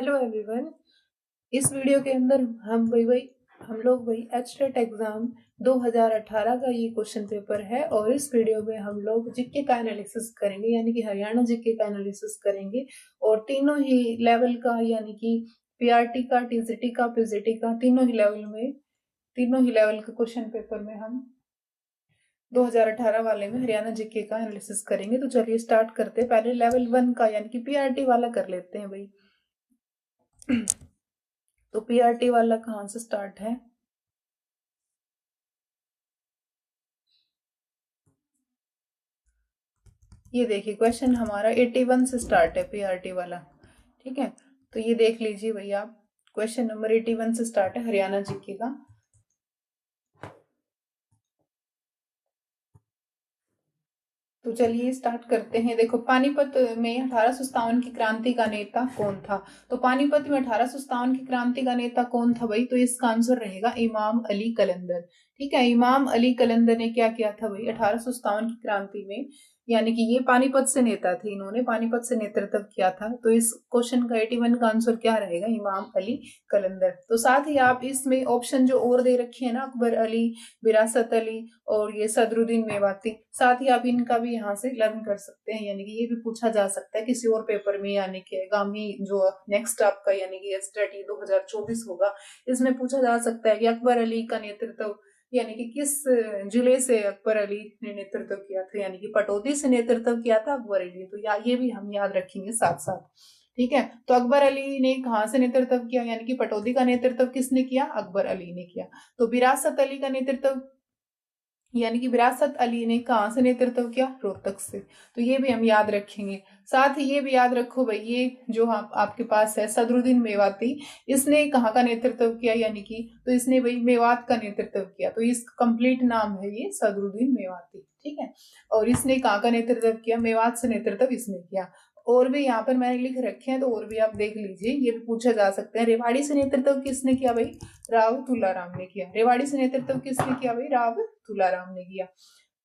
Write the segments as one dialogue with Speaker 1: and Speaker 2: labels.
Speaker 1: Hello everyone. इस video के अंदर हम लोग एचटेट एग्जाम 2018 का ये क्वेश्चन पेपर है और इस वीडियो में हम लोग जीके का एनालिसिस करेंगे, यानी कि हरियाणा जीके का एनालिसिस करेंगे और तीनों ही लेवल का, यानी कि पीआरटी का, टीजीटी का, पीजीटी का, तीनों ही लेवल के क्वेश्चन पेपर में हम 2018 वाले में हरियाणा जीके का एनालिसिस करेंगे। तो चलिए स्टार्ट करते हैं। पहले लेवल 1 का यानी कि पीआरटी वाला कर लेते हैं भाई। तो पीआरटी वाला कहाँ से स्टार्ट है? ये देखिए क्वेश्चन हमारा 81 से स्टार्ट है पीआरटी वाला। ठीक है, तो ये देख लीजिए भैया, आप क्वेश्चन नंबर 81 से स्टार्ट है हरियाणा जीके का। तो चलिए स्टार्ट करते हैं। देखो, पानीपत में 1857 की क्रांति का नेता कौन था? तो पानीपत में 1857 की क्रांति का नेता कौन था भाई? तो इसका आंसर रहेगा इमाम अली कलंदर। ठीक है, इमाम अली कलंदर ने क्या किया था भाई 1857 की क्रांति में, यानी कि ये पानीपत से नेता थे, इन्होंने पानीपत से नेतृत्व किया था। तो इस क्वेश्चन का 81 का आंसर क्या रहेगा? इमाम अली कलंदर। तो साथ ही आप इसमें ऑप्शन जो और दे रखे हैं ना, अकबर अली, विरासत अली और ये सदरुद्दीन मेवाती, साथ ही आप इनका भी यहाँ से लर्न कर सकते हैं, यानी कि ये भी पूछा जा सकता है किसी और पेपर में, यानी कि आगामी जो नेक्स्ट आपका यानी कि एसटेट 2024 होगा, इसमें पूछा जा सकता है कि अकबर अली का नेतृत्व यानी कि किस जिले से अकबर अली ने नेतृत्व किया था, यानी कि पटौदी से नेतृत्व किया था अकबर अली। तो ये भी हम याद रखेंगे साथ साथ। ठीक है, तो अकबर अली ने कहाँ से नेतृत्व किया, यानी कि पटौदी का नेतृत्व किसने किया? अकबर अली ने किया। तो विरासत अली का नेतृत्व यानी कि विरासत अली ने कहाँ से नेतृत्व किया? रोहतक से। तो ये भी हम याद रखेंगे। साथ ही ये भी याद रखो भाई, ये जो आपके पास है सदरुद्दीन मेवाती, इसने कहाँ का नेतृत्व किया, यानी कि तो इसने भाई मेवात का नेतृत्व किया। तो इसका कंप्लीट नाम है ये सदरुद्दीन मेवाती। ठीक है, और इसने कहाँ का नेतृत्व किया? मेवात से नेतृत्व इसने किया। और भी यहाँ पर मैंने लिख रखे हैं, तो और भी आप देख लीजिए, ये भी पूछा जा सकता है। रेवाड़ी से नेतृत्व किसने किया भाई? राव तुलाराम ने किया। रेवाड़ी से नेतृत्व किसने किया भाई? राव तुलाराम ने किया।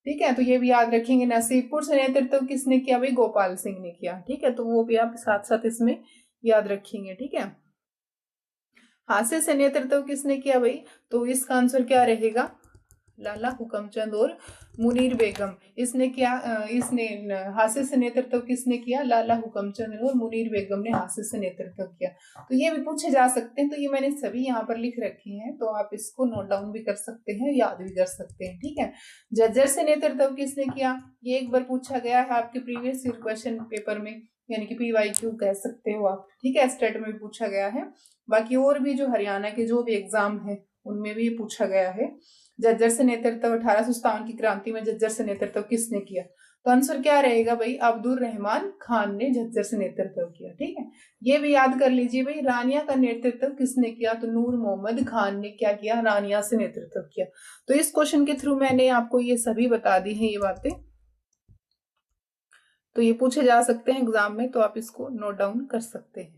Speaker 1: ठीक है, तो ये भी याद रखेंगे। नसीबपुर से नेतृत्व किसने किया भाई? गोपाल सिंह ने किया। ठीक है, तो वो भी आप साथ साथ इसमें याद रखेंगे। ठीक है, हास्य से नेतृत्व किसने किया भाई? तो इसका आंसर क्या रहेगा? लाला हुकमचंद और मुनीर बेगम। इसने क्या इसने हास्य से नेतृत्व किसने किया? लाला हुकमचंद और मुनीर बेगम ने हास्य से नेतृत्व किया। तो ये भी पूछे जा सकते हैं। तो ये मैंने सभी यहाँ पर लिख रखे हैं, तो आप इसको नोट डाउन भी कर सकते हैं, याद भी कर सकते हैं। ठीक है, झज्जर से नेतृत्व किसने किया? ये एक बार पूछा गया है आपके प्रीवियस ईयर क्वेश्चन पेपर में, यानी कि PYQ कह सकते हो आप। ठीक है, स्टेट में भी पूछा गया है। बाकी और भी जो हरियाणा के जो भी एग्जाम है उनमें भी पूछा गया है। झज्जर से नेतृत्व 1857 की क्रांति में झज्जर से नेतृत्व किसने किया? तो आंसर क्या रहेगा भाई? अब्दुल रहमान खान ने झज्जर से नेतृत्व किया। ठीक है, ये भी याद कर लीजिए भाई, रानिया का नेतृत्व किसने किया? तो नूर मोहम्मद खान ने क्या किया? रानिया से नेतृत्व किया। तो इस क्वेश्चन के थ्रू मैंने आपको ये सभी बता दी है ये बातें, तो ये पूछे जा सकते हैं एग्जाम में, तो आप इसको नोट डाउन कर सकते हैं।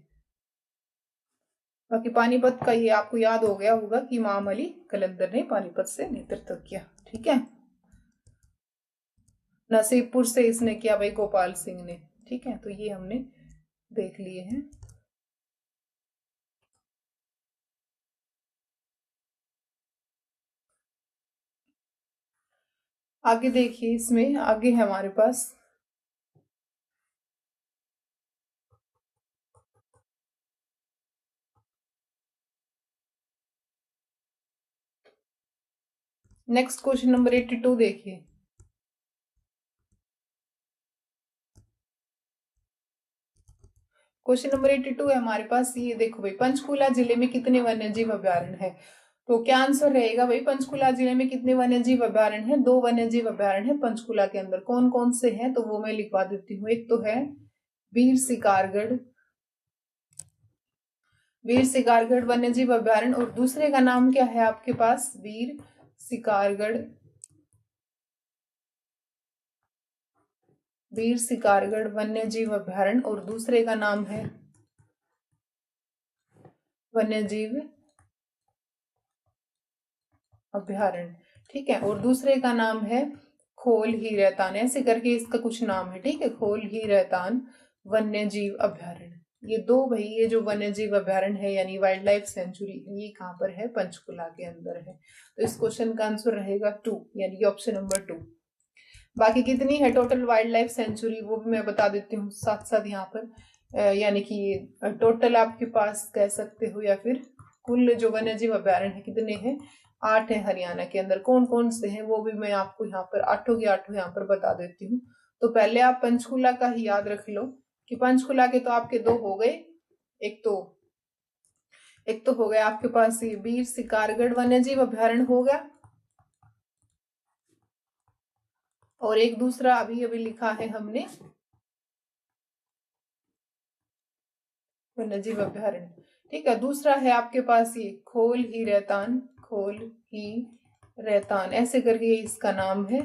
Speaker 1: बाकी पानीपत का ये आपको याद हो गया होगा कि इमाम अली कलंदर ने पानीपत से नेतृत्व किया। ठीक है, नसीबपुर से इसने किया भाई गोपाल सिंह ने। ठीक है, तो ये हमने देख लिए हैं। आगे देखिए, इसमें आगे है हमारे पास नेक्स्ट क्वेश्चन नंबर 82 देखिए। क्वेश्चन नंबर 82 है हमारे पास। ये देखो भाई, पंचकुला जिले में कितने वन्यजीव अभ्यारण्य है? तो क्या आंसर रहेगा भाई? पंचकुला जिले में कितने वन्यजीव अभ्यारण्य है? 2 वन्यजीव अभ्यारण्य है पंचकुला के अंदर। कौन कौन से हैं? तो वो मैं लिखवा देती हूँ। एक तो है वीर शिकारगढ़ वन्यजीव अभ्यारण्य, और दूसरे का नाम क्या है आपके पास? वीर शिकारगढ़ वन्यजीव अभ्यारण्य, और दूसरे का नाम है वन्यजीव अभ्यारण्य। ठीक है, और दूसरे का नाम है खोल ही रहतान, ऐसे करके इसका कुछ नाम है। ठीक है, खोल ही रहतान वन्यजीव अभ्यारण्य। ये दो भाई, ये जो वन्य जीव अभ्यारण्य है यानी वाइल्ड लाइफ सेंचुरी, ये कहाँ पर है? पंचकुला के अंदर है। तो इस क्वेश्चन का आंसर रहेगा 2, यानी ऑप्शन नंबर 2। बाकी कितनी है टोटल वाइल्ड लाइफ सेंचुरी वो भी मैं बता देती हूँ साथ साथ यहाँ पर। यानी कि टोटल आपके पास कह सकते हो, या फिर कुल जो वन्य जीव अभ्यारण्य है कितने हैं? 8 है हरियाणा के अंदर। कौन कौन से हैं वो भी मैं आपको यहाँ पर आठों के आठों यहाँ पर बता देती हूँ। तो पहले आप पंचकुला का ही याद रख लो कि पंचकुला के तो आपके 2 हो गए। एक तो हो गया आपके पास ये वीर शिकारगढ़ वन्य जीव अभ्यारण्य हो गया, और एक दूसरा अभी अभी लिखा है हमने वन्य जीव अभ्यारण्य। ठीक है, दूसरा है आपके पास ये खोल ही रहतान, ऐसे करके इसका नाम है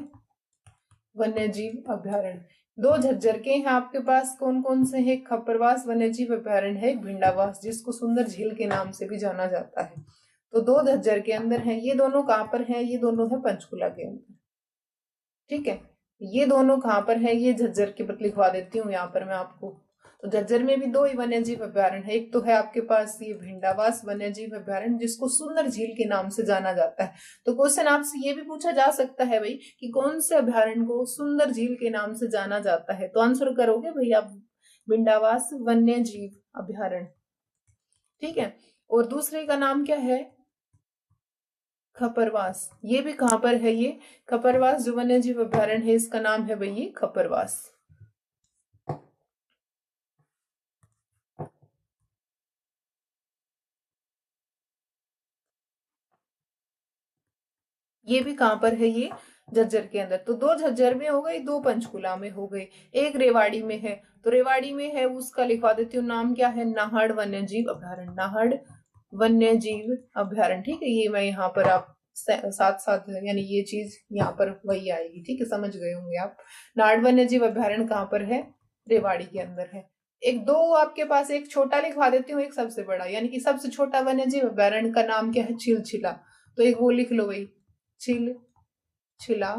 Speaker 1: वन्य जीव अभ्यारण्य। 2 झज्जर के हैं आपके पास। कौन कौन से हैं? खप्परवास वन्य जीव अभ्यारण्य है, एक भिंडावास जिसको सुंदर झील के नाम से भी जाना जाता है। तो 2 झज्जर के अंदर है। ये दोनों कहाँ पर है? ये दोनों है पंचकुला के अंदर। ठीक है, ये दोनों कहाँ पर है? ये झज्जर के पर लिखवा देती हूँ यहाँ पर मैं आपको। तो झज्जर में भी 2 ही वन्य जीव अभ्यारण्य है। एक तो है आपके पास ये भिंडावास वन्य जीव अभ्यारण्य जिसको सुंदर झील के नाम से जाना जाता है। तो क्वेश्चन आपसे ये भी पूछा जा सकता है भाई कि कौन से अभ्यारण्य को सुंदर झील के नाम से जाना जाता है? तो आंसर करोगे भाई आप भिंडावास वन्य जीव अभ्यारण्य। ठीक है, और दूसरे का नाम क्या है? खपरवास। ये भी कहां पर है? ये खपरवास जो वन्य जीव अभ्यारण्य है इसका नाम है भाई ये खपरवास। ये भी कहां पर है? ये झज्जर के अंदर। तो 2 झज्जर में हो गई, 2 पंचकुला में हो गई, एक रेवाड़ी में है। तो रेवाड़ी में है उसका लिखवा देती हूँ, नाम क्या है? नाहड़ वन्य जीव अभ्यारण्य, नाहड़ वन्य जीव अभ्यारण्य। ठीक है, ये मैं यहाँ पर आप साथ साथ यानी ये चीज यहाँ पर वही आएगी। ठीक है, समझ गए होंगे आप। नाहड़ वन्य जीव अभ्यारण्य कहाँ पर है? रेवाड़ी के अंदर है। एक 2 आपके पास, एक छोटा लिखवा देती हूँ, एक सबसे बड़ा। यानी कि सबसे छोटा वन्य जीव अभ्यारण्य का नाम क्या है? छिलछिला। तो एक वो लिख लो भाई, छिला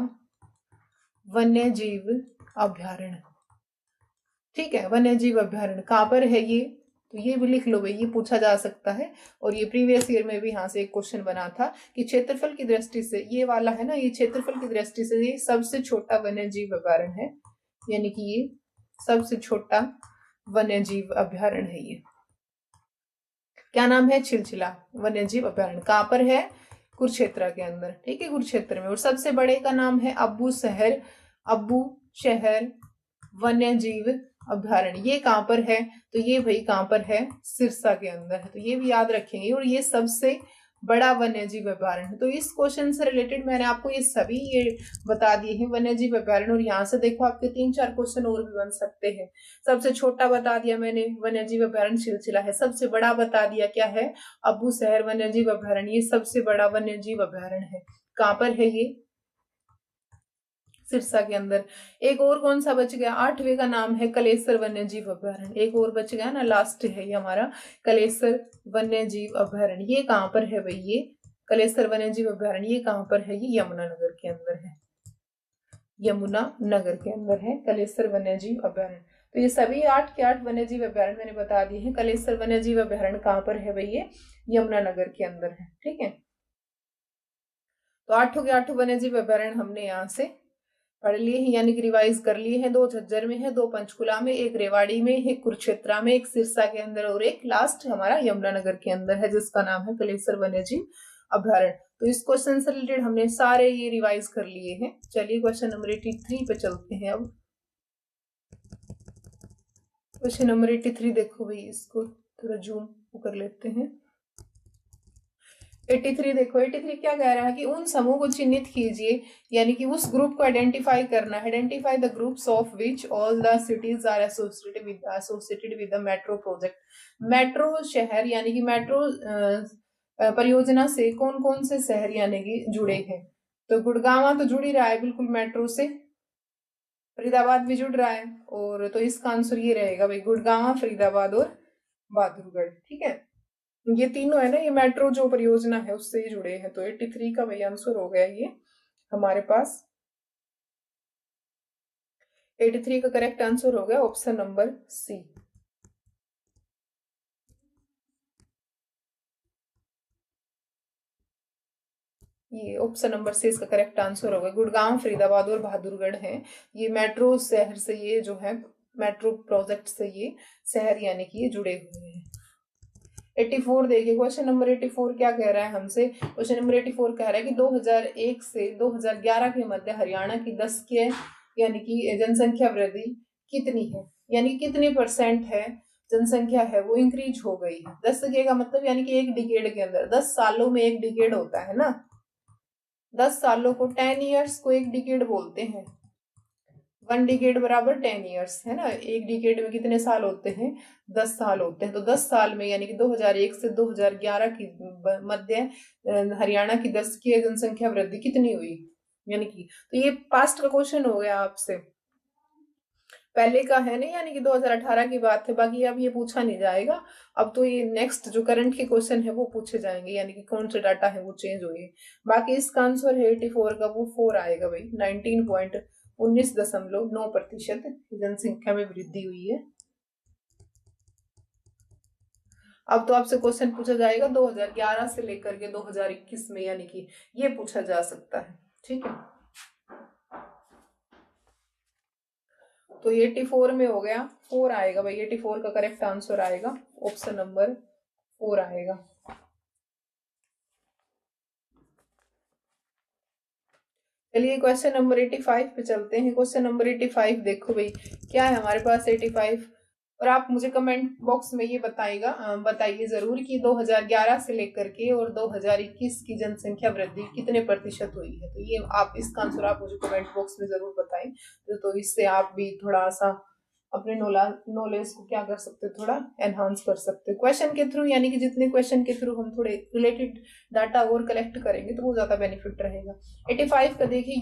Speaker 1: वन्य जीव अभ्यारण्य। ठीक है, वन्य जीव अभ्यारण्य कहाँ पर है ये? तो ये भी लिख लो भाई, ये पूछा जा सकता है। और ये प्रीवियस ईयर में भी यहाँ से एक क्वेश्चन बना था कि क्षेत्रफल की दृष्टि से ये वाला है ना, ये क्षेत्रफल की दृष्टि से ये सबसे छोटा वन्य जीव अभ्यारण्य है। यानी कि ये सबसे छोटा वन्य जीव अभ्यारण्य है। ये क्या नाम है? छिलछिला वन्य जीव अभ्यारण्य। कहाँ पर है? कुरुक्षेत्र के अंदर। ठीक है, कुरुक्षेत्र में। और सबसे बड़े का नाम है अब्बू शहर वन्य जीव अभ्यारण्य। ये कहाँ पर है? तो ये भाई कहाँ पर है? सिरसा के अंदर है। तो ये भी याद रखेंगे। और ये सबसे बड़ा वन्य जीव अभ्यारण्य। तो इस क्वेश्चन से रिलेटेड मैंने आपको ये सभी ये बता दिए हैं वन्य जीव अभ्यारण्य। और यहाँ से देखो आपके 3-4 क्वेश्चन और भी बन सकते हैं। सबसे छोटा बता दिया मैंने, वन्य जीव अभ्यारण्य सिलसिला है। सबसे बड़ा बता दिया, क्या है? अब्बू शहर वन्य जीव अभ्यारण्य, ये सबसे बड़ा वन्य जीव अभ्यारण्य है। कहाँ पर है ये? सिरसा के अंदर। एक और कौन सा बच गया? 8वें का नाम है कलेसर वन्य जीव अभ्यारण्य। एक और बच गया ना, लास्ट है ये हमारा कलेसर वन्य जीव अभ्यारण्य। ये कहाँ पर है भाई? ये कलेसर वन्य जीव अभ्यारण्य ये कहाँ पर है? ये यमुनानगर के अंदर है। यमुनानगर के अंदर है कलेसर वन्य जीव अभ्यारण्य। तो ये सभी 8 के 8 वन्य जीव अभ्यारण्य मैंने बता दिए हैं। कलेसर वन्य जीव अभ्यारण्य कहाँ पर है भाई? ये यमुनानगर के अंदर है। ठीक है, तो 8 के 8 वन्य जीव अभ्यारण्य हमने यहाँ से पढ़ लिए हैं, यानी कि रिवाइज कर लिए हैं। 2 झज्जर में है, 2 पंचकुला में, एक रेवाड़ी में, एक कुरुक्षेत्र में, एक सिरसा के अंदर, और एक लास्ट हमारा यमुनानगर के अंदर है जिसका नाम है कलेसर वन्य जीव अभ्यारण्य। तो इस क्वेश्चन से रिलेटेड हमने सारे ये रिवाइज कर लिए हैं। चलिए क्वेश्चन नंबर 83 पे चलते हैं। अब क्वेश्चन नंबर 83 देखो भाई, इसको थोड़ा जूम कर लेते हैं। 83 देखो, 83 क्या कह रहा है कि उन समूह को चिन्हित कीजिए, यानी कि उस ग्रुप को आइडेंटिफाई करना है। Identify the groups of which all the cities are associated with the metro project. Metro शहर यानी कि मेट्रो परियोजना से कौन कौन से शहर यानी कि जुड़े हैं? तो गुड़गांव तो जुड़ ही रहा है बिल्कुल मेट्रो से, फरीदाबाद भी जुड़ रहा है। और तो इसका आंसर ये रहेगा भाई, गुड़गांव, फरीदाबाद और बहादुरगढ़। ठीक है, ये तीनों है ना, ये मेट्रो जो परियोजना है उससे ही जुड़े हैं। तो 83 का भाई आंसर हो गया ये हमारे पास। 83 का करेक्ट आंसर हो गया ऑप्शन नंबर सी। ये ऑप्शन नंबर सी इसका करेक्ट आंसर होगा। गुड़गांव, फरीदाबाद और बहादुरगढ़ है ये मेट्रो शहर से, ये जो है मेट्रो प्रोजेक्ट से ये शहर यानी कि ये जुड़े हुए हैं। 84 देखिए, क्वेश्चन नंबर 84 क्या कह रहा है हमसे। क्वेश्चन नंबर 84 कह रहा है कि 2001 से 2011 के मध्य हरियाणा की 10 के यानी कि जनसंख्या वृद्धि कितनी है, यानी कितने % है जनसंख्या है वो इंक्रीज हो गई है। 10 का मतलब यानी कि एक डिकेड के अंदर, 10 सालों में एक डिकेड होता है ना, 10 सालों को 10 ईयर्स को एक डिकेड बोलते हैं। 1 डिकेड बराबर 10 ईयर्स है ना। एक डिकेड में कितने साल होते हैं, 10 साल होते हैं। तो 10 साल में यानी कि 2001 से 2011 की मध्य हरियाणा की 10 की जनसंख्या वृद्धि कितनी हुई, यानी कि, तो ये पास्ट का क्वेश्चन हो गया आपसे, पहले का है नहीं, यानी कि 2018 की बात है। बाकी अब ये पूछा नहीं जाएगा, अब तो ये नेक्स्ट जो करंट के क्वेश्चन है वो पूछे जाएंगे, यानी कि कौन से डाटा है वो चेंज हुए। बाकी इसका आंसर है 84 का, वो 4 आएगा भाई। 19.9% जनसंख्या में वृद्धि हुई है। अब तो आपसे क्वेश्चन पूछा जाएगा 2011 से लेकर के 2021 में, यानी कि ये पूछा जा सकता है, ठीक है। तो 84 में हो गया, 4 आएगा भाई। 84 का करेक्ट आंसर आएगा ऑप्शन नंबर 4 आएगा। चलिए क्वेश्चन नंबर 85 पे चलते हैं। क्वेश्चन नंबर 85 देखो भाई, क्या है हमारे पास 85, और आप मुझे कमेंट बॉक्स में ये बताइए जरूर कि 2011 से लेकर के और 2021 की जनसंख्या वृद्धि कितने % हुई है। तो ये आप इसका आंसर आप मुझे कमेंट बॉक्स में जरूर बताएं, तो इससे आप भी थोड़ा सा अपने नॉलेज को क्या कर सकते, थोड़ा एनहांस कर सकते क्वेश्चन के थ्रू, यानी कि जितने क्वेश्चन के थ्रू हम थोड़े रिलेटेड डाटा और कलेक्ट करेंगे तो वो ज्यादा बेनिफिट रहेगा। 85 का देखिए,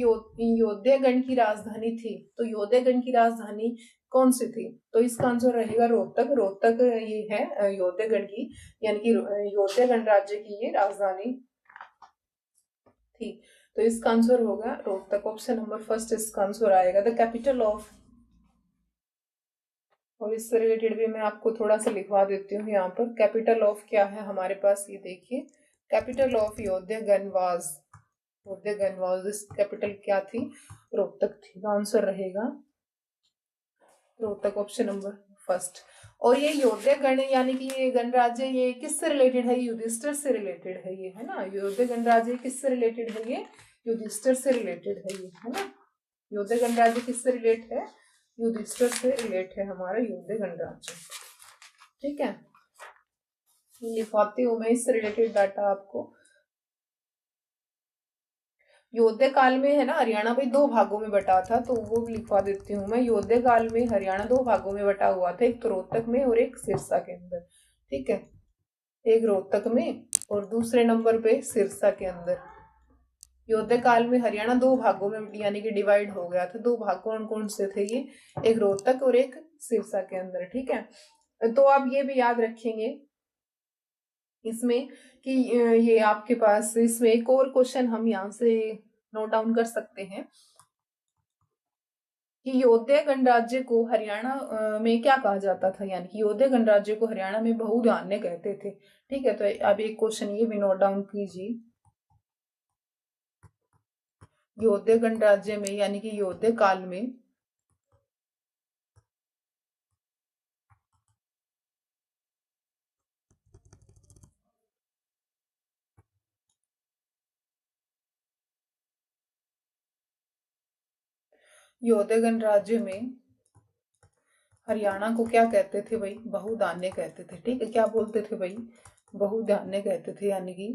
Speaker 1: योद्धेगण की राजधानी थी, तो योद्धेगण की राजधानी कौन सी थी, तो इसका आंसर रहेगा रोहतक। रोहतक ये है योद्धेगण की, यानी कि योद्धेगण राज्य की ये राजधानी थी, तो इसका आंसर होगा रोहतक। ऑप्शन नंबर फर्स्ट इसका आंसर आएगा। द कैपिटल ऑफ, और इससे रिलेटेड भी मैं आपको थोड़ा सा लिखवा देती हूँ यहाँ पर। कैपिटल ऑफ क्या है हमारे पास, ये देखिए, कैपिटल ऑफ योद्धेगण वाज, योद्धेगण वाज, इस कैपिटल क्या थी, रोहतक थी। आंसर रहेगा रोहतक, ऑप्शन नंबर फर्स्ट। और ये योद्धेगण यानी कि ये गणराज्य, ये किससे रिलेटेड है, युधिष्ठिर से रिलेटेड है ये, है ना। योद्धे गणराज्य किससे रिलेटेड है, ये युधिष्ठिर से रिलेटेड है ये, है ना। योद्धे गणराज्य किससे रिलेट है, युधिष्ठिर से रिलेट है हमारा योद्धे गणराज्य, ठीक है। लिखवाती हूँ मैं इससे रिलेटेड डाटा आपको। योद्धे काल में है ना हरियाणा भाई 2 भागों में बटा था, तो वो भी लिखवा देती हूँ मैं। योद्धे काल में हरियाणा 2 भागों में बटा हुआ था, एक तो रोहतक में और एक सिरसा के अंदर, ठीक है। एक रोहतक में और दूसरे नंबर पे सिरसा के अंदर। योद्धे काल में हरियाणा 2 भागों में यानी कि डिवाइड हो गया था। 2 भाग कौन कौन से थे ये, एक रोहतक और एक सिरसा के अंदर, ठीक है। तो आप ये भी याद रखेंगे इसमें कि ये आपके पास इसमें एक और क्वेश्चन हम यहाँ से नोट डाउन कर सकते हैं कि योद्धे गणराज्य को हरियाणा में क्या कहा जाता था, यानी कि योद्धे गणराज्य को हरियाणा में बहुधान्य कहते थे, ठीक है। तो अब एक क्वेश्चन ये भी नोट डाउन कीजिए। योद्धे गणराज्य में यानी कि योद्धे काल में योद्धे गणराज्य में हरियाणा को क्या कहते थे भाई, बहुधान्य कहते थे, ठीक है। क्या बोलते थे भाई, बहुधान्य कहते थे, यानी कि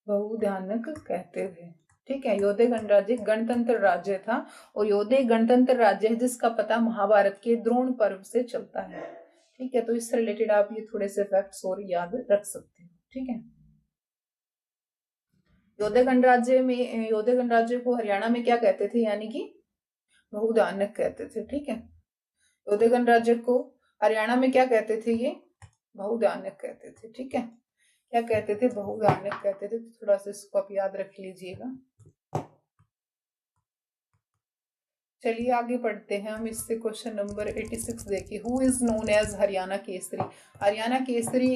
Speaker 1: बहुधान्यक कहते थे, ठीक है। योद्धे गणराज्य गणतंत्र राज्य था, और योद्धे गणतंत्र राज्य है जिसका पता महाभारत के द्रोण पर्व से चलता है, ठीक है। तो इससे रिलेटेड आप ये थोड़े से फैक्ट्स और याद रख सकते हैं, ठीक है। योद्धे गणराज्य में, योद्धे गणराज्य को हरियाणा में क्या कहते थे, यानी कि बहुधान्यक कहते थे, ठीक है। योद्धे गणराज्य को हरियाणा में क्या कहते थे, ये बहुधान्यक कहते थे, ठीक है। क्या कहते थे, बहुधान्यक कहते थे। तो थोड़ा सा इसको आप याद रख लीजिएगा। चलिए आगे पढ़ते हैं हम इससे। क्वेश्चन नंबर 86 देखिए, who is known as Haryana Kesari. Haryana Kesari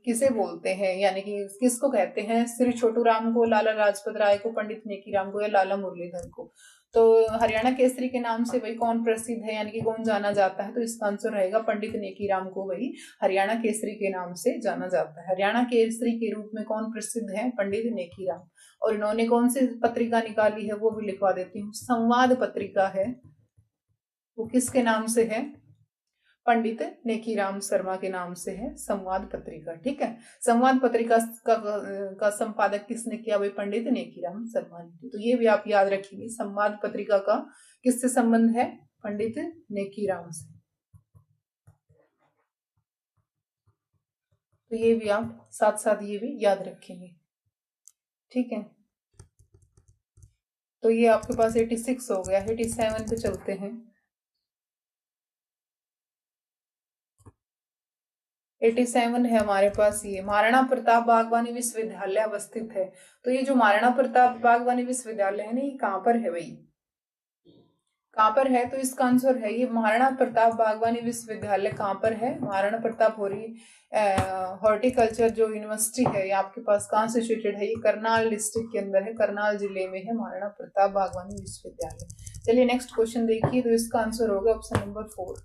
Speaker 1: किसे बोलते हैं, यानी कि किसको कहते हैं? श्री छोटू राम को, लाला लाजपत राय को, पंडित नेकीराम को, या लाला मुरलीधर को? तो हरियाणा केसरी के नाम से भाई कौन प्रसिद्ध है, यानी कि कौन जाना जाता है? तो इसका आंसर रहेगा पंडित नेकीराम को भाई हरियाणा केसरी के नाम से जाना जाता है। हरियाणा केसरी के रूप में कौन प्रसिद्ध है? पंडित नेकीराम। और इन्होंने कौन सी पत्रिका निकाली है वो भी लिखवा देती हूँ, संवाद पत्रिका है। वो किसके नाम से है? पंडित नेकीराम शर्मा के नाम से है संवाद पत्रिका। ठीक है, संवाद पत्रिका का संपादक किसने किया? भाई पंडित नेकीराम शर्मा ने। तो ये भी आप याद रखिए, संवाद पत्रिका का किससे संबंध है? पंडित नेकीराम से। तो ये भी आप साथ साथ ये भी याद रखेंगे। ठीक है, तो ये आपके पास 86 हो गया। 87 पे चलते हैं। 87 है हमारे पास, ये महाराणा प्रताप बागवानी विश्वविद्यालय अवस्थित है। तो ये जो महाराणा प्रताप बागवानी विश्वविद्यालय है ना, ये कहाँ पर है भाई? कहाँ पर है? तो इसका आंसर है ये महाराणा प्रताप बागवानी विश्वविद्यालय कहाँ पर है? महाराणा प्रताप हॉर्टिकल्चर जो यूनिवर्सिटी है ये आपके पास कहाँ सिचुएटेड है? ये करनाल डिस्ट्रिक्ट के अंदर है, करनाल जिले में है महाराणा प्रताप बागवानी विश्वविद्यालय। चलिए नेक्स्ट क्वेश्चन देखिए, तो इसका आंसर होगा ऑप्शन नंबर 4।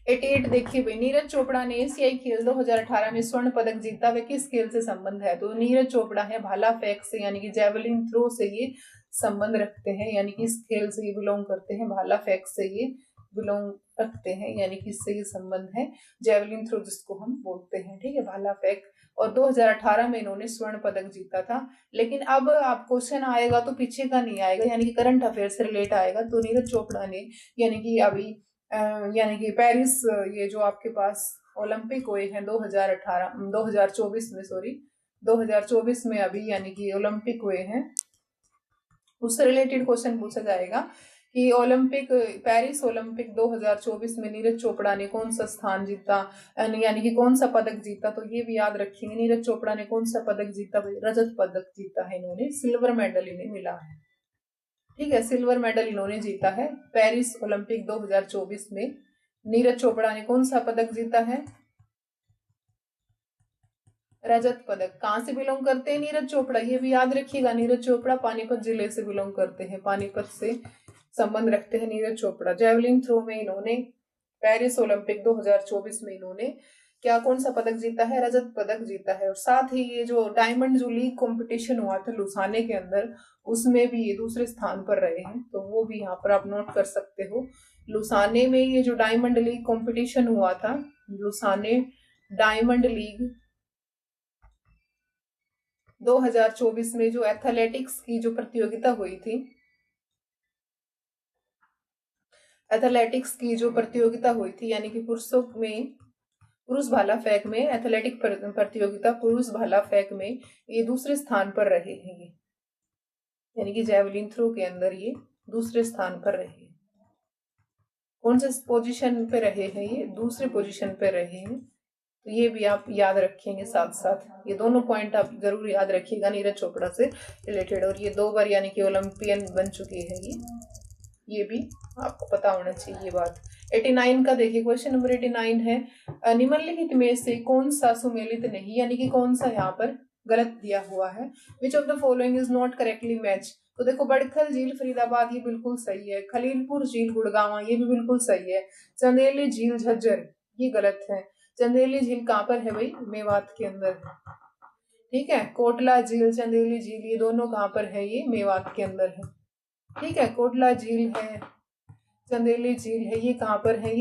Speaker 1: 88 देखिए भाई, नीरज चोपड़ा ने एशियाई खेल 2018 में स्वर्ण पदक जीता, वे किस खेल से संबंध है? तो नीरज चोपड़ा है भाला फेंक से, यानी कि जेवलिन थ्रो से ये संबंध रखते हैं, यानी कि इस खेल से ये बिलोंग करते हैं। भाला फेंक से ये बिलोंग रखते हैं, यानी कि इससे ये संबंध है जेवलिन थ्रो जिसको हम बोलते हैं। ठीक है, भाला फेंक। और 2018 में इन्होंने स्वर्ण पदक जीता था। लेकिन अब आप क्वेश्चन आएगा तो पीछे का नहीं आएगा, यानी कि करंट अफेयर से रिलेट आएगा। तो नीरज चोपड़ा ने, यानी कि अभी यानी कि पेरिस, ये जो आपके पास ओलंपिक हुए हैं 2024 में, सॉरी 2024 में अभी, यानी कि ओलंपिक हुए हैं, उससे रिलेटेड क्वेश्चन पूछा जाएगा कि ओलंपिक, पेरिस ओलंपिक 2024 में नीरज चोपड़ा ने कौन सा स्थान जीता, यानी कि कौन सा पदक जीता? तो ये भी याद रखेंगे, नीरज चोपड़ा ने कौन सा पदक जीता? रजत पदक जीता है इन्होंने, सिल्वर मेडल इन्हें मिला है। ठीक है, सिल्वर मेडल इन्होंने जीता है पेरिस ओलंपिक 2024 में। नीरज चोपड़ा ने कौन सा पदक जीता है? रजत पदक। कहां से बिलोंग करते हैं नीरज चोपड़ा? ये भी याद रखिएगा, नीरज चोपड़ा पानीपत जिले से बिलोंग करते हैं, पानीपत से संबंध रखते हैं नीरज चोपड़ा। जेवलिन थ्रो में इन्होंने पेरिस ओलंपिक 2024 में इन्होंने क्या, कौन सा पदक जीता है? रजत पदक जीता है। और साथ ही ये जो डायमंड जो लीग कंपटीशन हुआ था लुसाने के अंदर, उसमें भी ये दूसरे स्थान पर रहे हैं, तो वो भी यहाँ पर आप नोट कर सकते हो। लुसाने में ये जो डायमंड लीग कंपटीशन हुआ था, लुसाने डायमंड लीग 2024 में जो एथलेटिक्स की जो प्रतियोगिता हुई थी, एथलेटिक्स की जो प्रतियोगिता हुई थी, यानी कि पुरुषों में, पुरुष भाला फेंक में, एथलेटिक प्रतियोगिता पुरुष भाला फेंक में ये दूसरे स्थान पर रहे हैं ये, यानी कि जेवलिन थ्रो के अंदर ये दूसरे स्थान पर रहे। कौन से पोजीशन पे रहे हैं? ये दूसरे पोजीशन पे रहे हैं। तो ये भी आप याद रखेंगे साथ साथ, ये दोनों पॉइंट आप जरूर याद रखिएगा नीरज चोपड़ा से रिलेटेड। और ये 2 बार यानी कि ओलंपियन बन चुके हैं ये भी आपको पता होना चाहिए ये बात। 89 का देखिए, क्वेश्चन नंबर 89 है, निम्नलिखित में से कौन सा सुमेलित नहीं, यानी कि कौन सा यहाँ पर गलत दिया हुआ है? Which of the following is not correctly match? तो देखो, बड़खल झील फरीदाबाद ये बिल्कुल सही है, खलीलपुर झील गुड़गांव ये भी बिल्कुल सही है, चंदेली झील झज्जर ये गलत है। चंदेली झील कहाँ पर है भाई? मेवात के अंदर है। ठीक है, कोटला झील, चंदेली झील ये दोनों कहाँ पर है? ये मेवात के अंदर है। ठीक है, कोटला झील है, चंदेली झील है, ये कहाँ पर है?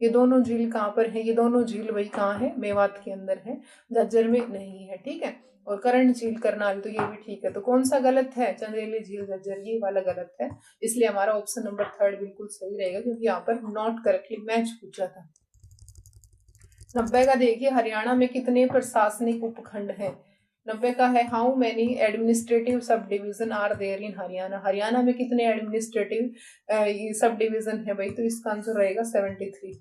Speaker 1: ये दोनों झील कहाँ पर है? ये दोनों झील वही कहाँ है? मेवात के अंदर है, झज्जर में नहीं है। ठीक है, और करण झील करनाल, तो ये भी ठीक है। तो कौन सा गलत है? चंदेली झील झज्जर ये वाला गलत है, इसलिए हमारा ऑप्शन नंबर 3 बिल्कुल सही रहेगा, क्योंकि यहाँ पर नॉट करेक्टली मैच पूछा था। 90 का देखिए, हरियाणा में कितने प्रशासनिक उपखंड हैं? 90 का है, how many administrative sub division are there in Haryana? Haryana में कितने एडमिनिस्ट्रेटिव सब डिवीजन है भाई? तो इसका आंसर रहेगा 73।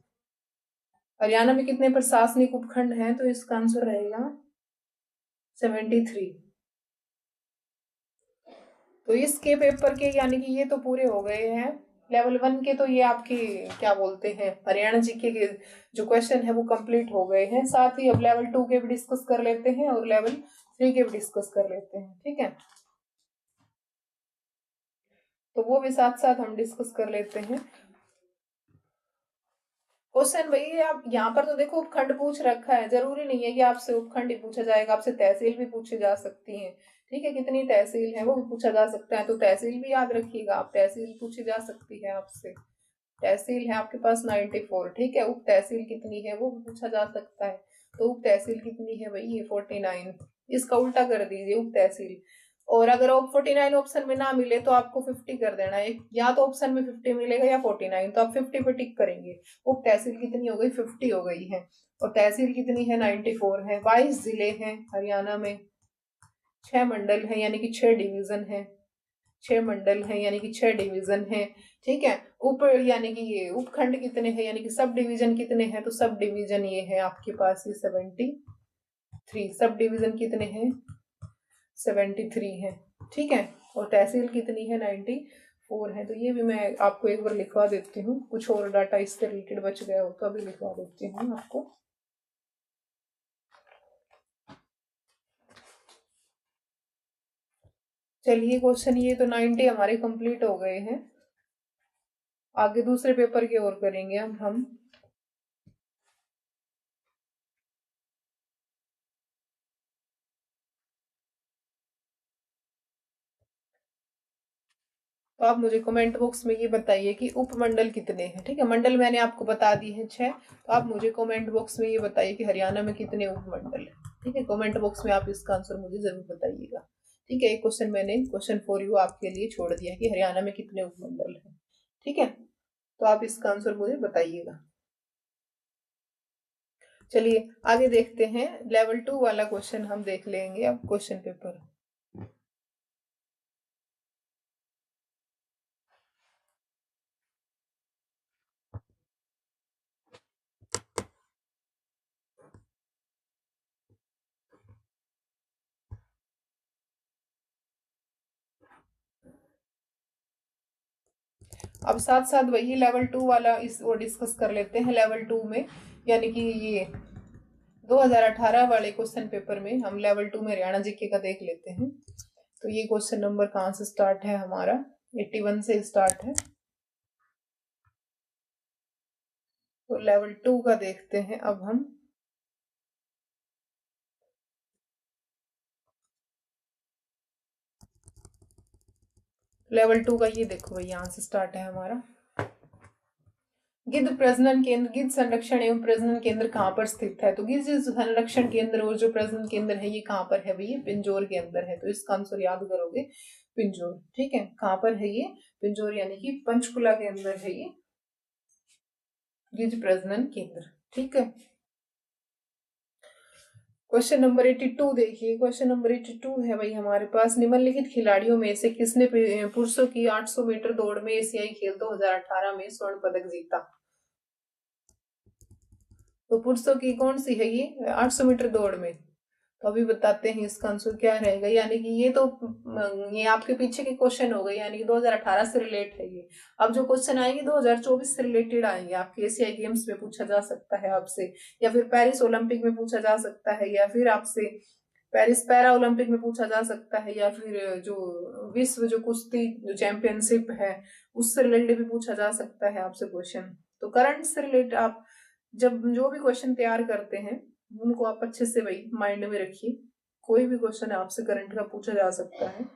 Speaker 1: हरियाणा में कितने प्रशासनिक उपखंड हैं? तो इसका आंसर रहेगा 73। तो इसके पेपर के यानी कि ये तो पूरे हो गए हैं। लेवल 1 के तो ये आपके क्या बोलते हैं हरियाणा जीके के जो क्वेश्चन है वो कंप्लीट हो गए हैं। साथ ही अब लेवल 2 के भी डिस्कस कर लेते हैं और लेवल 3 के भी डिस्कस कर लेते हैं, ठीक है। तो वो भी साथ साथ हम डिस्कस कर लेते हैं। क्वेश्चन भाई आप यहाँ पर तो देखो उपखंड पूछ रखा है, जरूरी नहीं है कि आपसे उपखंड ही पूछा जाएगा, आपसे तहसील भी पूछी जा सकती है, ठीक है। कितनी तहसील है वो भी पूछा जा सकता है, तो तहसील भी याद रखिएगा आप, तहसील पूछी जा सकती है आपसे। तहसील है आपके पास 94, ठीक है। उप तहसील कितनी है वो भी पूछा जा सकता है, तो उप तहसील कितनी है भाई, ये 49। इसका उल्टा कर दीजिए उप तहसील। और अगर 49 ऑप्शन में ना मिले तो आपको 50 कर देना है, या तो ऑप्शन में 50 मिलेगा या 49, तो आप 50 पे टिक करेंगे। उप तहसील कितनी हो गई, 50 हो गई है। और तहसील कितनी है, 94 है। 22 जिले हैं हरियाणा में, 6 मंडल है यानी कि 6 डिवीजन है, 6 मंडल है यानी कि 6 डिवीजन है, ठीक है। उप यानी कि ये उपखंड कितने हैं यानी कि सब डिवीजन कितने हैं, तो सब डिवीजन ये है आपके पास ये 73, सब डिवीजन कितने हैं 73 है, ठीक है। और तहसील कितनी है 94 है। तो ये भी मैं आपको एक बार लिखवा देती हूँ, कुछ और डाटा इससे रिलेटेड बच गया हो तो अभी लिखवा देती हूँ आपको। चलिए क्वेश्चन ये तो 90 हमारे कंप्लीट हो गए हैं। आगे दूसरे पेपर के और करेंगे अब हम। तो आप मुझे कमेंट बॉक्स में ये बताइए कि उपमंडल कितने हैं, ठीक है। मंडल मैंने आपको बता दिए हैं 6, तो आप मुझे कमेंट बॉक्स में ये बताइए कि हरियाणा में कितने उपमंडल है, ठीक है। कमेंट बॉक्स में आप इसका आंसर मुझे जरूर बताइएगा, ठीक है। एक क्वेश्चन मैंने क्वेश्चन फॉर यू आपके लिए छोड़ दिया कि हरियाणा में कितने उपमंडल है, ठीक है। तो आप इसका आंसर मुझे बताइएगा। चलिए आगे देखते हैं, लेवल 2 वाला क्वेश्चन हम देख लेंगे अब क्वेश्चन पेपर। अब साथ साथ वही लेवल 2 वाला इस वो डिस्कस कर लेते हैं। लेवल 2 में यानी कि ये 2018 वाले क्वेश्चन पेपर में हम लेवल 2 में हरियाणा जीके का देख लेते हैं। तो ये क्वेश्चन नंबर कहाँ से स्टार्ट है हमारा, 81 से स्टार्ट है। तो लेवल 2 का देखते हैं अब हम। लेवल 2 का ये देखो भाई, यहाँ से स्टार्ट है हमारा। गिद्ध प्रजनन केंद्र, गिद्ध संरक्षण एवं प्रजनन केंद्र कहाँ पर स्थित है, तो गिद्ध संरक्षण केंद्र और जो प्रजनन केंद्र है ये कहाँ पर है भाई, ये पिंजौर के अंदर है। तो इसका आंसर याद करोगे पिंजौर, ठीक है। कहाँ पर है ये, पिंजौर यानी कि पंचकुला के अंदर है ये गिद्ध प्रजनन केंद्र, ठीक है। क्वेश्चन नंबर 82 देखिए, क्वेश्चन नंबर 82 है भाई हमारे पास, निम्नलिखित खिलाड़ियों में से किसने पुरुषों की 800 मीटर दौड़ में एशियाई खेल 2018 में स्वर्ण पदक जीता। तो पुरुषों की कौन सी है ये 800 मीटर दौड़ में, तो अभी बताते हैं इसका आंसर क्या रहेगा। यानी कि ये तो ये आपके पीछे के क्वेश्चन हो गए, यानी कि 2018 से रिलेट है ये। अब जो क्वेश्चन आएंगे 2024 से रिलेटेड आएंगे, आपके एशियाई गेम्स में पूछा जा सकता है आपसे, या फिर पेरिस ओलंपिक में पूछा जा सकता है, या फिर आपसे पेरिस पैरा ओलंपिक में पूछा जा सकता है, या फिर जो विश्व जो कुश्ती जो चैंपियनशिप है उससे रिलेटेड भी पूछा जा सकता है आपसे क्वेश्चन। तो करंट से रिलेटेड आप जब जो भी क्वेश्चन तैयार करते हैं उनको आप अच्छे से वही माइंड में रखिए, कोई भी क्वेश्चन आपसे करंट का पूछा जा सकता है।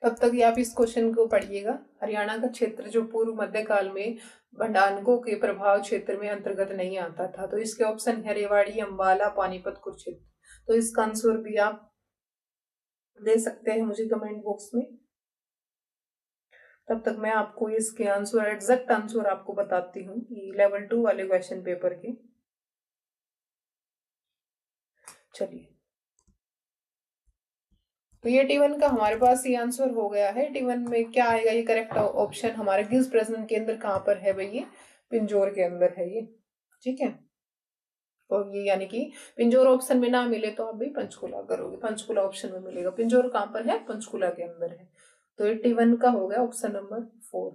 Speaker 1: तब तक ये आप इस क्वेश्चन को पढ़िएगा। हरियाणा का क्षेत्र जो पूर्व मध्यकाल में भंडारकों के प्रभाव क्षेत्र में अंतर्गत नहीं आता था, तो इसके ऑप्शन है रेवाड़ी, अंबाला, पानीपत, कुरुक्षेत्र। तो इसका आंसर भी आप दे सकते हैं मुझे कमेंट बॉक्स में। तब तक मैं आपको इसके आंसर एग्जैक्ट आंसर आपको बताती हूँ कि लेवल 2 वाले क्वेश्चन पेपर के। चलिए तो ये T1 का हमारे पास ये आंसर हो गया है। T1 में क्या आएगा, ये करेक्ट ऑप्शन हमारा गिब्स प्रजनन केंद्र कहाँ पर है भाई, ये पिंजौर के अंदर है ये, ठीक है। तो ये यानी कि पिंजौर ऑप्शन में ना मिले तो आप भी पंचकुला करोगे, पंचकुला ऑप्शन में मिलेगा। पिंजौर कहाँ पर है, पंचकुला के अंदर है। तो 81 का हो गया ऑप्शन नंबर 4।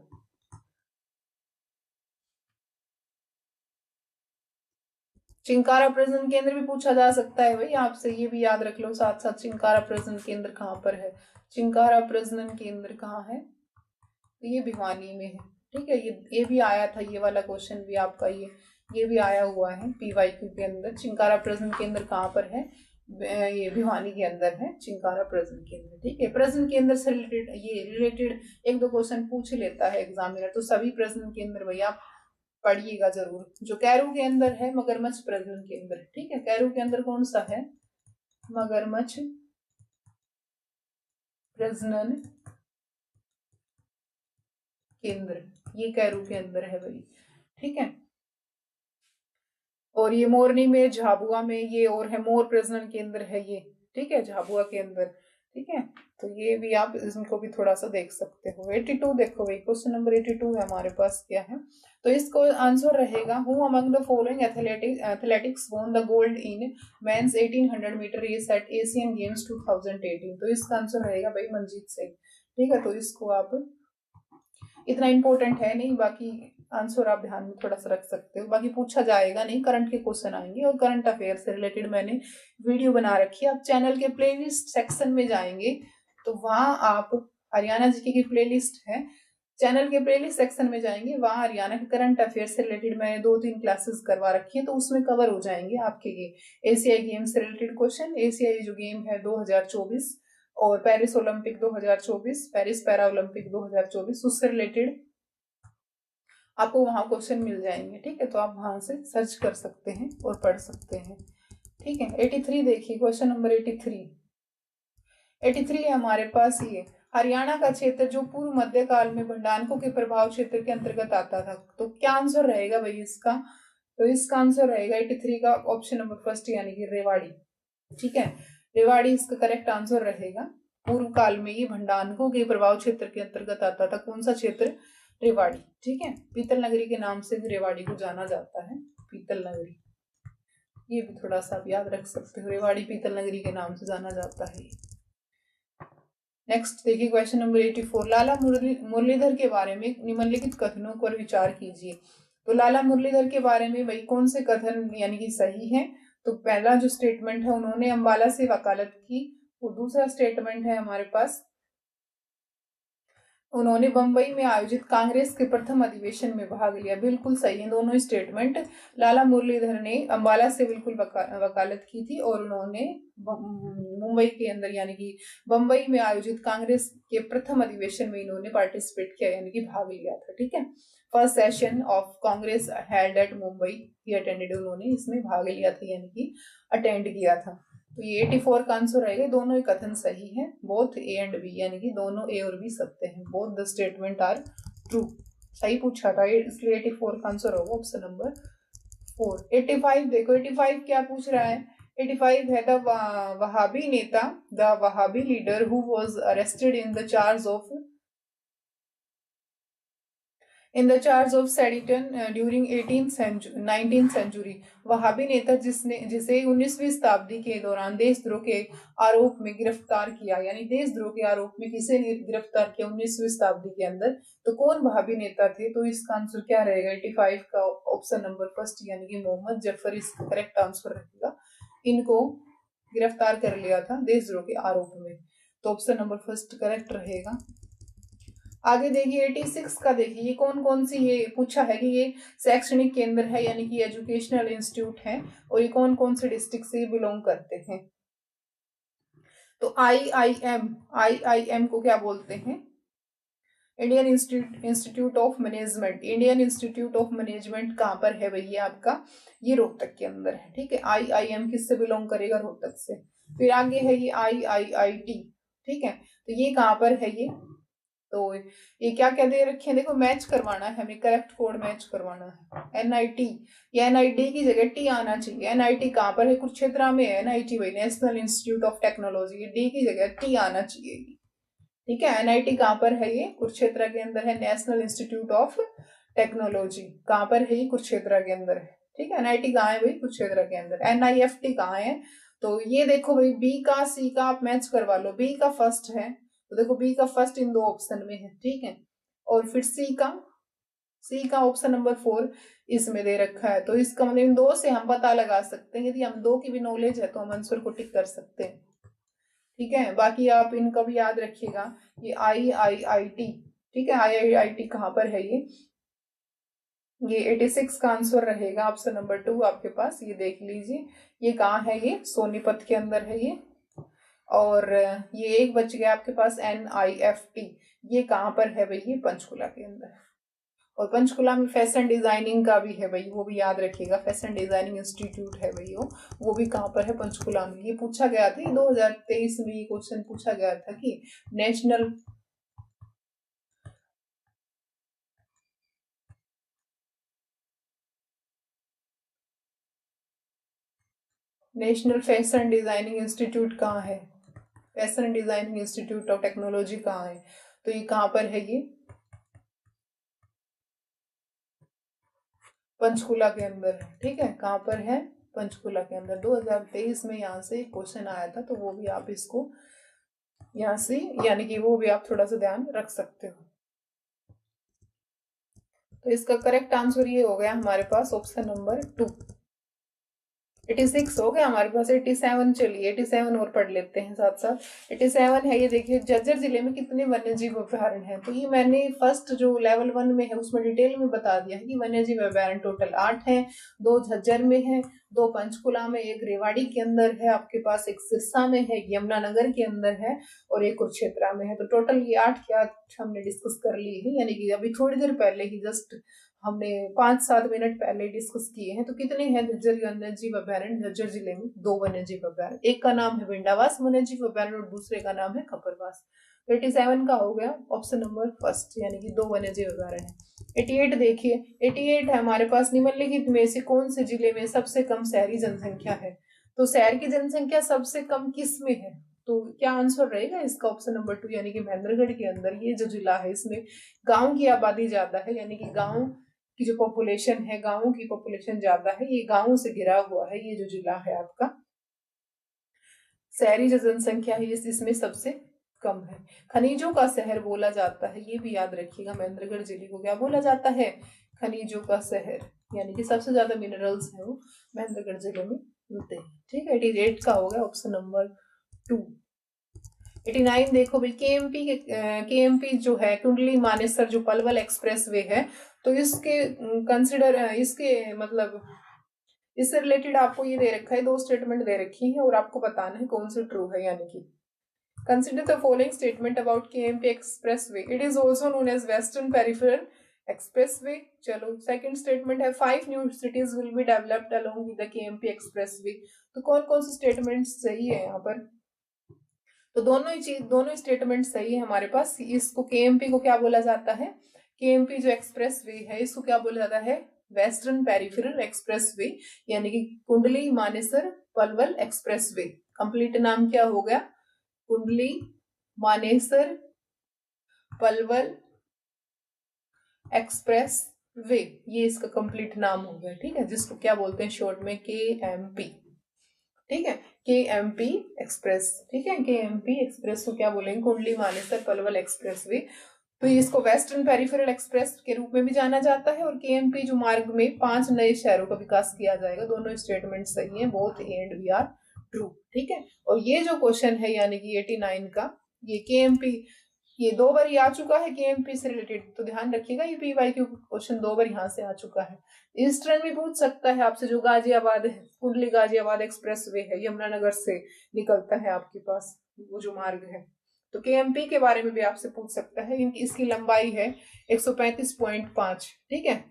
Speaker 1: चिंकारा प्रजनन केंद्र भी पूछा जा सकता है भाई आपसे, ये भी याद रख लो साथ साथ। चिंकारा प्रजनन केंद्र कहाँ पर है, चिंकारा प्रजनन केंद्र कहाँ है, तो ये भिवानी में है, ठीक है। ये भी आया था, ये वाला क्वेश्चन भी आपका ये भी आया हुआ है PYQ के अंदर। चिंकारा प्रजनन केंद्र कहाँ पर है, ये भिवानी के अंदर है चिंकारा प्रजनन केंद्र, ठीक है। प्रजनन केंद्र से रिलेटेड एक दो क्वेश्चन पूछ लेता है एग्जामिनर, तो सभी प्रजनन केंद्र भैया पढ़िएगा जरूर। जो कैरू के अंदर है मगरमच्छ प्रजनन केंद्र, ठीक है। कैरू के अंदर कौन सा है, मगरमच्छ प्रजनन केंद्र, ये कैरू के अंदर है भाई, ठीक है। और ये मोरनी में, झाबुआ में ये और है मोर प्रजनन केंद्र है ये, ठीक है, झाबुआ के अंदर, ठीक है। तो ये भी आप इसको भी थोड़ा सा देख सकते हो। 82 देखो भाई, क्वेश्चन नंबर 82 है हमारे पास, क्या है, तो इसको आंसर रहेगा who among the following athletics won the gold in men's 1800 metre race at Asian Games 2018। तो इसका आंसर रहेगा भाई मनजीत सिंह, ठीक है। तो इसको आप, इतना इंपॉर्टेंट है नहीं, बाकी आंसर आप ध्यान में थोड़ा सा रख सकते हो, बाकी पूछा जाएगा नहीं, करंट के क्वेश्चन आएंगे। और करंट अफेयर से रिलेटेड मैंने वीडियो बना रखी है, आप चैनल के प्लेलिस्ट सेक्शन में जाएंगे तो वहां आप, हरियाणा जीके की प्लेलिस्ट है, चैनल के प्लेलिस्ट सेक्शन में जाएंगे, वहां हरियाणा के करंट अफेयर से रिलेटेड मैंने 2-3 क्लासेस करवा रखी है, तो उसमें कवर हो जाएंगे आपके ये एशियाई गेम से रिलेटेड क्वेश्चन। एशियाई जो गेम है 2024 और Paris Olympic 2024, Paris para Olympic 2024, उससे रिलेटेड आपको वहां क्वेश्चन मिल जाएंगे, ठीक है। तो आप वहां से सर्च कर सकते हैं और पढ़ सकते हैं, ठीक है। 83 देखिए, क्वेश्चन नंबर 83 है हमारे पास ये, हरियाणा का क्षेत्र जो पूर्व मध्यकाल में भंडारकों के प्रभाव क्षेत्र के अंतर्गत आता था। तो क्या आंसर रहेगा भाई इसका, तो इसका आंसर रहेगा 83 का ऑप्शन नंबर फर्स्ट, यानी कि रेवाड़ी, ठीक है। रेवाड़ी इसका करेक्ट आंसर रहेगा। पूर्व काल में ये भंडारकों के प्रभाव क्षेत्र के अंतर्गत आता था, कौन सा क्षेत्र, रेवाड़ी, ठीक है। पीतल नगरी के नाम से भी रेवाड़ी को जाना जाता है, पीतल नगरी, ये भी थोड़ा सा आप याद रख सकते हो, रेवाड़ी पीतल नगरी के नाम से जाना जाता है। नेक्स्ट देखिए, क्वेश्चन नंबर 84, लाला मुरलीधर के बारे में निम्नलिखित कथनों पर विचार कीजिए। तो लाला मुरलीधर के बारे में भाई कौन से कथन यानी कि सही है, तो पहला जो स्टेटमेंट है, उन्होंने अंबाला से वकालत की। और दूसरा स्टेटमेंट है हमारे पास, उन्होंने बंबई में आयोजित कांग्रेस के प्रथम अधिवेशन में भाग लिया। बिल्कुल सही है दोनों स्टेटमेंट। लाला मुरलीधर ने अंबाला से बिल्कुल वकालत की थी और उन्होंने मुंबई के अंदर यानी कि बंबई में आयोजित कांग्रेस के प्रथम अधिवेशन में इन्होंने पार्टिसिपेट किया यानी कि भाग लिया था, ठीक है। First session of Congress held at Mumbai he attended, उन्होंने इसमें भाग लिया था यानी कि अटेंड किया था। तो ये 84 का आंसर रहेगा। दोनों ही कथन सही है, बोथ ए एंड बी, यानी कि दोनों ए और बी सत्य हैं, both the statement are true, सही पूछा था, इसलिए 84 का आंसर होगा ऑप्शन नंबर 4। 85 देखो, 85 क्या पूछ रहा है, 85 है द वहाबी नेता, the Wahhabi leader who was arrested in the charge of sedition during 19th century. वहाबी नेता जिसे 19वीं शताब्दी के दौरान देशद्रोह के आरोप में गिरफ्तार किया, यानी देशद्रोह के आरोप में किसे गिरफ्तार किया 19वीं शताब्दी के अंदर, तो कौन वहाबी नेता थे, तो इसका आंसर क्या रहेगा 85 का ऑप्शन नंबर फर्स्ट, यानी कि मोहम्मद जफर इसका करेक्ट आंसर रहेगा। इनको गिरफ्तार कर लिया था देशद्रोह के आरोप में, तो ऑप्शन नंबर फर्स्ट करेक्ट रहेगा। आगे देखिए 86 का, देखिए ये कौन कौन सी, ये पूछा है कि ये शैक्षणिक केंद्र है यानी कि एजुकेशनल इंस्टीट्यूट है, और ये कौन कौन से डिस्ट्रिक्ट से बिलोंग करते हैं। तो आईआईएम को क्या बोलते हैं, Indian institute of management. Indian institute of management कहाँ पर है भैया आपका, ये रोहतक के अंदर है, ठीक है। आईआईएम किससे बिलोंग करेगा, रोहतक से। फिर आगे है ये आईआईटी, ठीक है। तो ये कहाँ पर है, ये तो ये क्या क्या दे रखे हैं, देखो मैच करवाना है हमें, करेक्ट कोड मैच करवाना है। एनआईटी, ये एनआईटी की जगह टी आना चाहिए। एनआईटी कहाँ पर है, कुरुक्षेत्र में है एनआईटी भाई, national institute of technology, D की जगह टी आना चाहिए। ठीक है, एनआईटी कहाँ पर है, ये कुरुक्षेत्र के अंदर है, नेशनल इंस्टीट्यूट ऑफ टेक्नोलॉजी कहाँ पर है, ये कुरुक्षेत्र के अंदर है। ठीक है, एनआईटी कहाँ है भाई, कुरुक्षेत्र के अंदर। एनआईएफटी कहाँ है, तो ये देखो भाई बी का सी का आप मैच करवा लो, बी का फर्स्ट है तो देखो बी का फर्स्ट इन दो ऑप्शन में है। ठीक है, और फिर सी का ऑप्शन नंबर 4 इसमें दे रखा है, तो इसका मतलब इन दो से हम पता लगा सकते हैं, यदि हम दो की भी नॉलेज है तो हम आंसर को टिक कर सकते हैं। ठीक है, बाकी आप इनका भी याद रखिएगा, ये IIIT, ठीक है, IIIT कहाँ पर है, ये 86 का आंसर रहेगा ऑप्शन नंबर 2 आपके पास, ये देख लीजिए ये कहाँ है, ये सोनीपत के अंदर है ये। और ये एक बच गया आपके पास NIFT, ये कहाँ पर है भाई, ये पंचकुला के अंदर। और पंचकुला में फैशन डिजाइनिंग का भी है भाई, वो भी याद रखिएगा, फैशन डिजाइनिंग इंस्टीट्यूट है भाई वो भी कहाँ पर है, पंचकुला में। ये पूछा गया था 2023 में, ये क्वेश्चन पूछा गया था कि नेशनल फैशन डिजाइनिंग इंस्टीट्यूट कहाँ है, fashion designing institute of technology कहाँ है, तो ये कहाँ पर है, ये पंचकुला के अंदर है। ठीक है, कहाँ पर है, पंचकुला के अंदर। 2023 में यहाँ से क्वेश्चन आया था, तो वो भी आप इसको यहाँ से यानी कि वो भी आप थोड़ा सा ध्यान रख सकते हो। तो इसका करेक्ट आंसर ये हो गया हमारे पास ऑप्शन नंबर 2। 86 हो गया हमारे पास, 87 चलिए 87 और पढ़ लेते हैं साथ साथ। 87 है, ये देखिए झज्जर जिले में कितने वन्य जीव अभ्यारण्य हैं, तो ये मैंने फर्स्ट जो लेवल 1 में है उसमें डिटेल में बता दिया है कि वन्य जीव अभ्यारण्य टोटल 8 हैं, 2 झज्जर में है, 2 पंचकुला में, एक रेवाड़ी के अंदर है आपके पास, एक सिरसा में है, यमुनानगर के अंदर है, और एक कुरुक्षेत्र में है। तो टोटल ये 8 के 8 हमने डिस्कस कर ली है, यानी कि अभी थोड़ी देर पहले ही जस्ट हमने 5-7 मिनट पहले डिस्कस किए हैं। तो कितने हैं झज्जर वन्य जीव अभ्यारण्य, झज्जर जिले में 2 वन्य जीव अभ्यारण्य, एक का नाम है विंडावास वन्य जीव अभ्यारण्य और दूसरे का नाम है खपरवास। 87 का हो गया ऑप्शन नंबर फर्स्ट, यानी कि 2 वन्य जीव अभ्यारण्य। 88 देखिए, 88 है हमारे पास, निम्नलिखित में से कौन से जिले में सबसे कम शहरी जनसंख्या है, तो शहर की जनसंख्या सबसे कम किस में है, तो क्या आंसर रहेगा इसका ऑप्शन नंबर 2, यानी कि महेंद्रगढ़ के अंदर। ये जो जिला है इसमें गांव की आबादी ज्यादा है, यानी कि गांव की जो पॉपुलेशन है, गांवों की पॉपुलेशन ज्यादा है, ये गांवों से घिरा हुआ है ये जो जिला है आपका। शहरी जो जनसंख्या है इसमें सबसे कम है। खनिजों का शहर बोला जाता है, ये भी याद रखिएगा, महेंद्रगढ़ जिले को क्या बोला जाता है, खनिजों का शहर, यानी कि सबसे ज्यादा मिनरल्स है वो महेंद्रगढ़ जिले में मिलते हैं। ठीक है, 88 का हो गया ऑप्शन नंबर 2। 89 देखो भाई, केएमपी जो है कुंडली मानेसर जो पलवल एक्सप्रेस वे है, तो इसके कंसिडर इसके मतलब इससे रिलेटेड आपको ये दे रखा है, 2 स्टेटमेंट दे रखी है और आपको बताना है कौन सी ट्रू है, यानी कि consider the following statement about KMP expressway, it is also known as western peripheral expressway. चलो सेकंड स्टेटमेंट है 5 new cities will be developed along with the KMP expressway. तो कौन कौन से स्टेटमेंट सही है यहाँ पर, तो दोनों स्टेटमेंट सही है हमारे पास। इसको केएमपी को क्या बोला जाता है, केएमपी जो एक्सप्रेस वे है इसको क्या बोला जाता है, वेस्टर्न पेरिफेरल एक्सप्रेस वे, यानी कि Kundli Manesar Palwal express way. Complete नाम क्या हो गया, कुंडली मानेसर पलवल एक्सप्रेस वे, ये इसका कंप्लीट नाम हो गया। ठीक है, जिसको क्या बोलते हैं शॉर्ट में केएमपी। ठीक है, केएमपी एक्सप्रेस। ठीक है, केएमपी एक्सप्रेस को क्या बोलेंगे, कुंडली मानेसर पलवल एक्सप्रेस वे। तो इसको वेस्टर्न पेरिफेरल एक्सप्रेस के रूप में भी जाना जाता है, और केएमपी जो मार्ग में 5 नए शहरों का विकास किया जाएगा। दोनों स्टेटमेंट सही है, both A and B are true. ठीक है, और ये जो क्वेश्चन है यानी कि 89 का, ये केएमपी ये 2 बार आ चुका है केएमपी से रिलेटेड, तो ध्यान रखिएगा ये पीवाईक्यू क्वेश्चन 2 बार यहाँ से आ चुका है। ईस्टर्न भी पूछ सकता है आपसे, जो गाजियाबाद है, कुंडली गाजियाबाद एक्सप्रेस वे है, यमुनानगर से निकलता है आपके पास वो जो मार्ग है। तो केएमपी के बारे में भी आपसे पूछ सकता है, इसकी लंबाई है 135.5। ठीक है,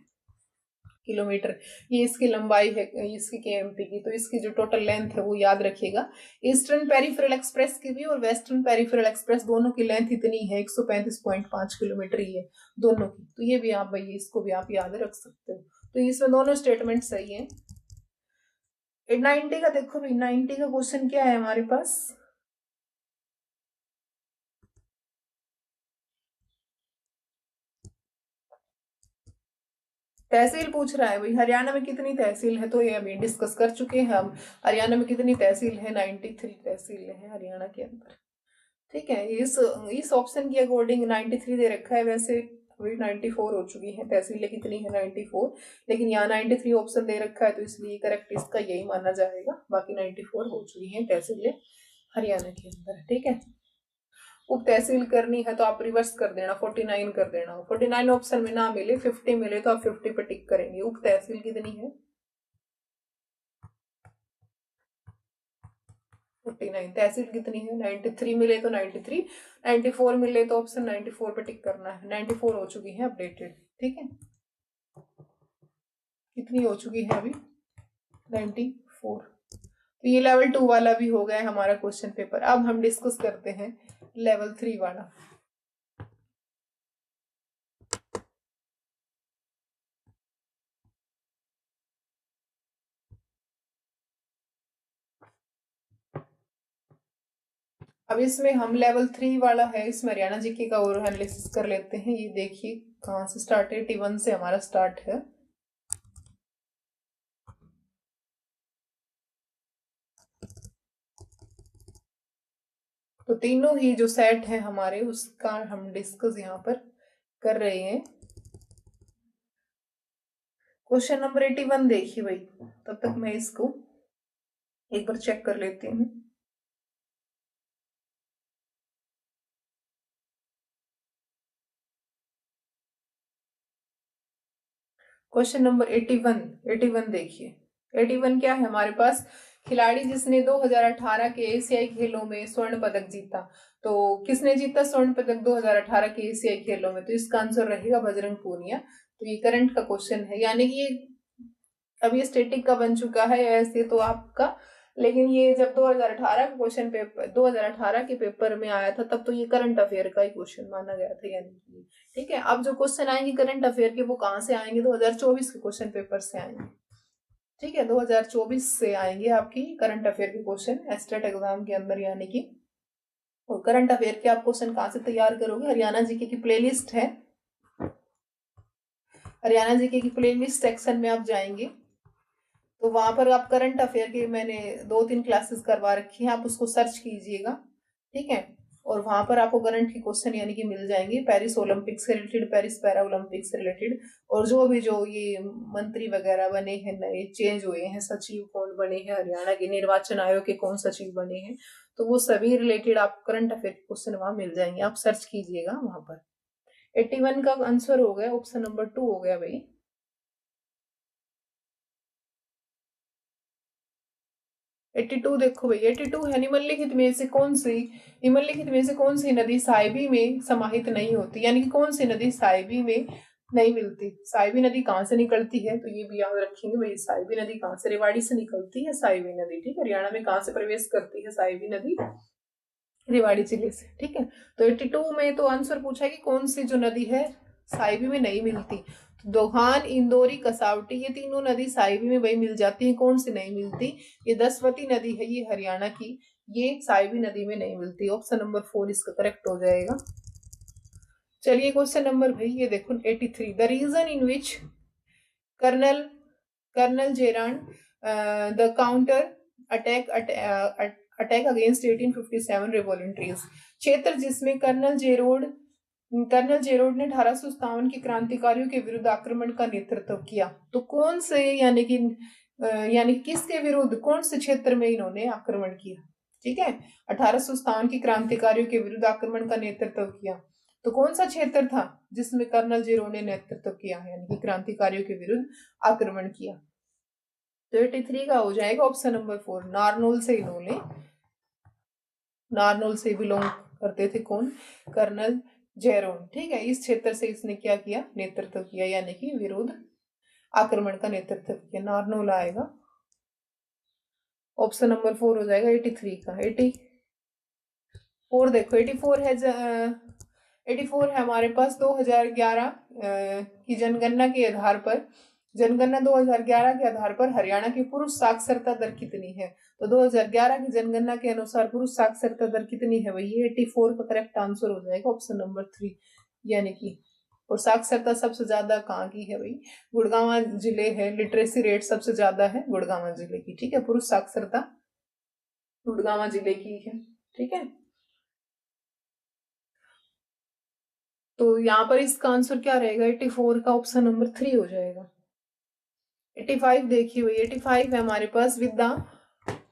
Speaker 1: किलोमीटर, ये इसकी लंबाई है इसकी केएमपी की, तो इसकी जो टोटल लेंथ है वो याद रखिएगा। ईस्टर्न पेरिफेरल एक्सप्रेस की भी और वेस्टर्न पेरिफेरल एक्सप्रेस दोनों की लेंथ इतनी है 135.5 किलोमीटर ही है दोनों की, तो ये भी आप भाई इसको भी आप याद रख सकते हो। तो इसमें दोनों स्टेटमेंट सही है। 90 का देखो भाई, 90 का क्वेश्चन क्या है हमारे पास, तहसील पूछ रहा है भाई, हरियाणा में कितनी तहसील है, तो ये अभी डिस्कस कर चुके हैं हम। हरियाणा में कितनी तहसील है, 93 तहसील है हरियाणा के अंदर। ठीक है, इस ऑप्शन के अकॉर्डिंग 93 दे रखा है, वैसे अभी 94 हो चुकी है तहसीलें, कितनी है 94, लेकिन यहाँ 93 ऑप्शन दे रखा है तो इसलिए करेक्ट इसका यही माना जाएगा। बाकी 94 हो चुकी है तहसीलें हरियाणा के अंदर। ठीक है, उप तहसील करनी है तो आप रिवर्स कर देना, 49 कर देना। 49 ऑप्शन में ना मिले, 50 मिले तो आप 50 पे टिक करेंगे। उप तहसील कितनी है 49, तहसील कितनी है 93 मिले तो 93, 94 मिले तो ऑप्शन 94 पे टिक करना है। 94 हो चुकी है अपडेटेड। ठीक है, कितनी हो चुकी है अभी 94। तो ये लेवल 2 वाला भी हो गया है हमारा क्वेश्चन पेपर। अब हम डिस्कस करते हैं लेवल 3 वाला। अब इसमें हम लेवल 3 वाला है, इसमें हरियाणा जीके का और एनालिसिस कर लेते हैं। ये देखिए कहाँ से स्टार्ट है, 81 से हमारा स्टार्ट है। तो तीनों ही जो सेट है हमारे उसका हम डिस्कस यहाँ पर कर रहे हैं। क्वेश्चन नंबर 81 देखिए भाई, तब तक मैं इसको एक बार चेक कर लेती हूँ। क्वेश्चन नंबर 81 देखिए। 81 क्या है हमारे पास, खिलाड़ी जिसने 2018 के एशियाई खेलों में स्वर्ण पदक जीता। तो किसने जीता स्वर्ण पदक 2018 के एशियाई खेलों में, तो इसका आंसर रहेगा बजरंग पूनिया। तो ये करंट का क्वेश्चन है, यानी कि ये अभी स्टेटिक का बन चुका है ऐसे तो आपका, लेकिन ये जब 2018 का क्वेश्चन पेपर 2018 के पेपर में आया था तब तो ये करंट अफेयर का ही क्वेश्चन माना गया था, यानी कि ठीक है। अब जो क्वेश्चन आएंगे करंट अफेयर के वो कहाँ से आएंगे, 2024 के क्वेश्चन पेपर से आएंगे। ठीक है, 2024 से आएंगे आपकी करंट अफेयर के क्वेश्चन एस्टेट एग्जाम के अंदर, यानी कि और करंट अफेयर के आप क्वेश्चन कहाँ से तैयार करोगे, हरियाणा जीके की प्लेलिस्ट है, हरियाणा जीके की प्लेलिस्ट सेक्शन में आप जाएंगे तो वहां पर आप करंट अफेयर की मैंने 2-3 क्लासेस करवा रखी हैं, आप उसको सर्च कीजिएगा। ठीक है, और वहां पर आपको करंट के क्वेश्चन यानी कि मिल जाएंगे, पेरिस ओलंपिक्स से रिलेटेड, पेरिस पैरा ओलंपिक्स से रिलेटेड, और जो ये मंत्री वगैरह बने हैं, नए चेंज हुए हैं, सचिव कौन बने हैं हरियाणा के, निर्वाचन आयोग के कौन सचिव बने हैं, तो वो सभी रिलेटेड आप करंट अफेयर के क्वेश्चन वहां मिल जाएंगे, आप सर्च कीजिएगा वहां पर। 81 का आंसर हो गया, ऑप्शन नंबर 2 हो गया भाई। 82 देखो भाई, 82 है निम्नलिखित में से कौन सी नदी साइबी में समाहित नहीं होती, यानी कि कौन सी नदी साइबी में नहीं मिलती। साइबी नदी कहाँ से निकलती है, तो ये भी याद रखेंगे भाई, साइबी नदी कहाँ से, रेवाड़ी से निकलती है साइबी नदी। ठीक है, हरियाणा में कहाँ से प्रवेश करती है साइबी नदी, रेवाड़ी जिले से। ठीक है, तो 82 में तो आंसर पूछा है कि कौन सी जो नदी है साइबी में नहीं मिलती, तो दोहान, इंदौरी, कसावटी, ये तीनों नदी साइबी में वही मिल जाती है। कौन सी नहीं मिलती, ये दसवती नदी है, ये हरियाणा की, ये साइबी नदी में नहीं मिलती। ऑप्शन नंबर 4 इसका करेक्ट हो जाएगा। चलिए क्वेश्चन नंबर भाई ये देखो 83, the reason in which colonel colonel Jeran the counter attack attack against 1857 revolutionaries. क्षेत्र जिसमें कर्नल जेरोड ने 1857 के क्रांतिकारियों के विरुद्ध आक्रमण का नेतृत्व किया। तो कौन से यानी किसके विरुद्ध, कौन से क्षेत्र में इन्होंने आक्रमण किया। ठीक है, 1857 के क्रांतिकारियों के विरुद्ध आक्रमण का नेतृत्व किया, तो कौन सा क्षेत्र था जिसमें कर्नल जेरोड ने नेतृत्व किया, यानी कि क्रांतिकारियों के विरुद्ध आक्रमण किया। तो 83 का हो जाएगा ऑप्शन नंबर 4, नारनौल से बिलोंग करते थे कौन, कर्नल जेरोन। ठीक है, इस क्षेत्र से इसने क्या किया, नेतृत्व किया, यानी कि विरोध आक्रमण का नेतृत्व किया, नारनौल आएगा। ऑप्शन नंबर 4 हो जाएगा 83 का। 84 देखो, 84 है 84 है हमारे पास 2011 की जनगणना के आधार पर, जनगणना 2011 के आधार पर हरियाणा की पुरुष साक्षरता दर कितनी है? तो 2011 की जनगणना के अनुसार पुरुष साक्षरता दर कितनी है भाई? 84 का करेक्ट आंसर हो जाएगा ऑप्शन नंबर 3, यानी कि। और साक्षरता सबसे ज्यादा कहाँ की है भाई? गुड़गांव जिले है, लिटरेसी रेट सबसे ज्यादा है गुड़गांव जिले की, ठीक है। पुरुष साक्षरता गुड़गांव जिले की है, ठीक है। तो यहाँ पर इसका आंसर क्या रहेगा? 84 का ऑप्शन नंबर 3 हो जाएगा। 85 देखिए भाई, 85 है हमारे पास। विद्या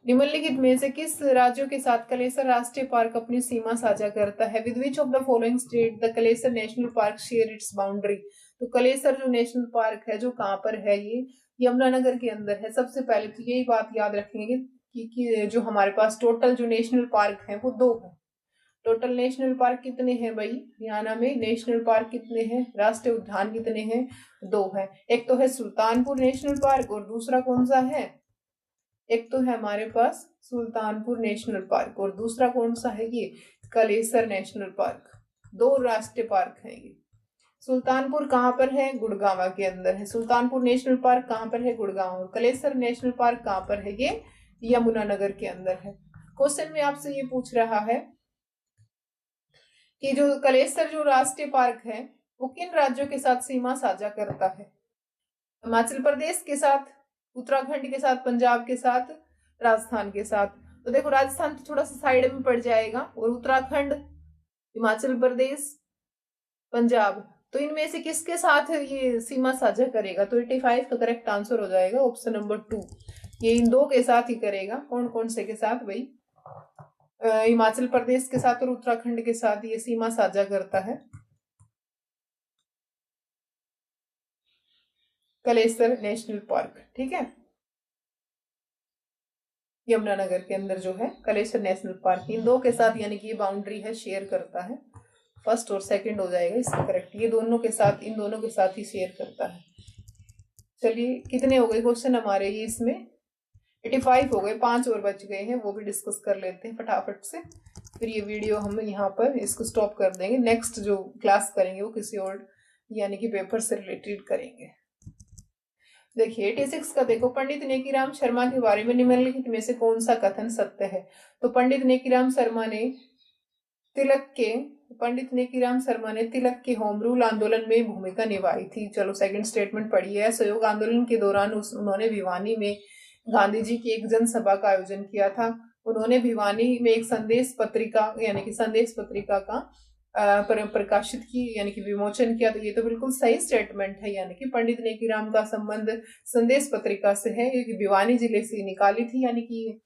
Speaker 1: निम्नलिखित में से किस राज्यों के साथ कलेसर राष्ट्रीय पार्क अपनी सीमा साझा करता है? With which of the following state the Kalesar national park share its boundary? तो कलेसर जो नेशनल पार्क है जो कहाँ पर है? ये यमुनानगर के अंदर है। सबसे पहले तो यही बात याद रखेंगे कि जो हमारे पास टोटल जो नेशनल पार्क है वो 2 है। टोटल नेशनल पार्क कितने हैं भाई हरियाणा में? नेशनल पार्क कितने हैं, राष्ट्रीय उद्यान कितने हैं? 2 है। एक तो है सुल्तानपुर नेशनल पार्क और दूसरा कौन सा है? एक तो है हमारे पास सुल्तानपुर नेशनल पार्क और दूसरा कौन सा है? ये कलेसर नेशनल पार्क। 2 राष्ट्रीय पार्क हैं ये। सुल्तानपुर कहाँ पर है? गुड़गांव के अंदर है। सुल्तानपुर नेशनल पार्क कहाँ पर है? गुड़गांव। कलेसर नेशनल पार्क कहाँ पर है? ये यमुनानगर के अंदर है। क्वेश्चन में आपसे ये पूछ रहा है कि जो कलेसर जो राष्ट्रीय पार्क है वो किन राज्यों के साथ सीमा साझा करता है? हिमाचल प्रदेश के साथ, उत्तराखंड के साथ, पंजाब के साथ, राजस्थान के साथ। तो देखो राजस्थान तो थोड़ा सा साइड में पड़ जाएगा और उत्तराखंड, हिमाचल प्रदेश, पंजाब, तो इनमें से किसके साथ ये सीमा साझा करेगा? तो 85 का करेक्ट आंसर हो जाएगा ऑप्शन नंबर 2। ये इन 2 के साथ ही करेगा। कौन कौन से के साथ भाई? हिमाचल प्रदेश के साथ और उत्तराखंड के साथ ये सीमा साझा करता है कलेसर नेशनल पार्क, ठीक है। यमुनानगर के अंदर जो है कलेसर नेशनल पार्क इन 2 के साथ यानी कि ये बाउंड्री है, शेयर करता है। फर्स्ट और सेकंड हो जाएगा इसका करेक्ट। ये दोनों के साथ, इन दोनों के साथ ही शेयर करता है। चलिए कितने हो गए क्वेश्चन हमारे ये इसमें? 85 हो गए, 5 और बच गए हैं, वो भी डिस्कस कर लेते हैं फटाफट से। फिर ये वीडियो हम यहाँ पर इसको स्टॉप कर देंगे। नेक्स्ट जो क्लास करेंगे वो किसी और यानी कि पेपर से रिलेटेड करेंगे। देखिए 86 का देखो, पंडित नेकीराम शर्मा के बारे में निम्नलिखित में से कौन सा कथन सत्य है? तो पंडित नेकीराम शर्मा ने तिलक के होम रूल आंदोलन में भूमिका निभाई थी। चलो सेकंड स्टेटमेंट पढ़िए। असहयोग आंदोलन के दौरान उन्होंने भिवानी में गांधी जी की एक जनसभा का आयोजन किया था। उन्होंने भिवानी में एक संदेश पत्रिका यानी कि संदेश पत्रिका का प्रकाशित की यानी कि विमोचन किया। तो ये तो बिल्कुल सही स्टेटमेंट है, यानी कि पंडित नेकीराम का संबंध संदेश पत्रिका से है, ये भिवानी जिले से निकाली थी यानी कि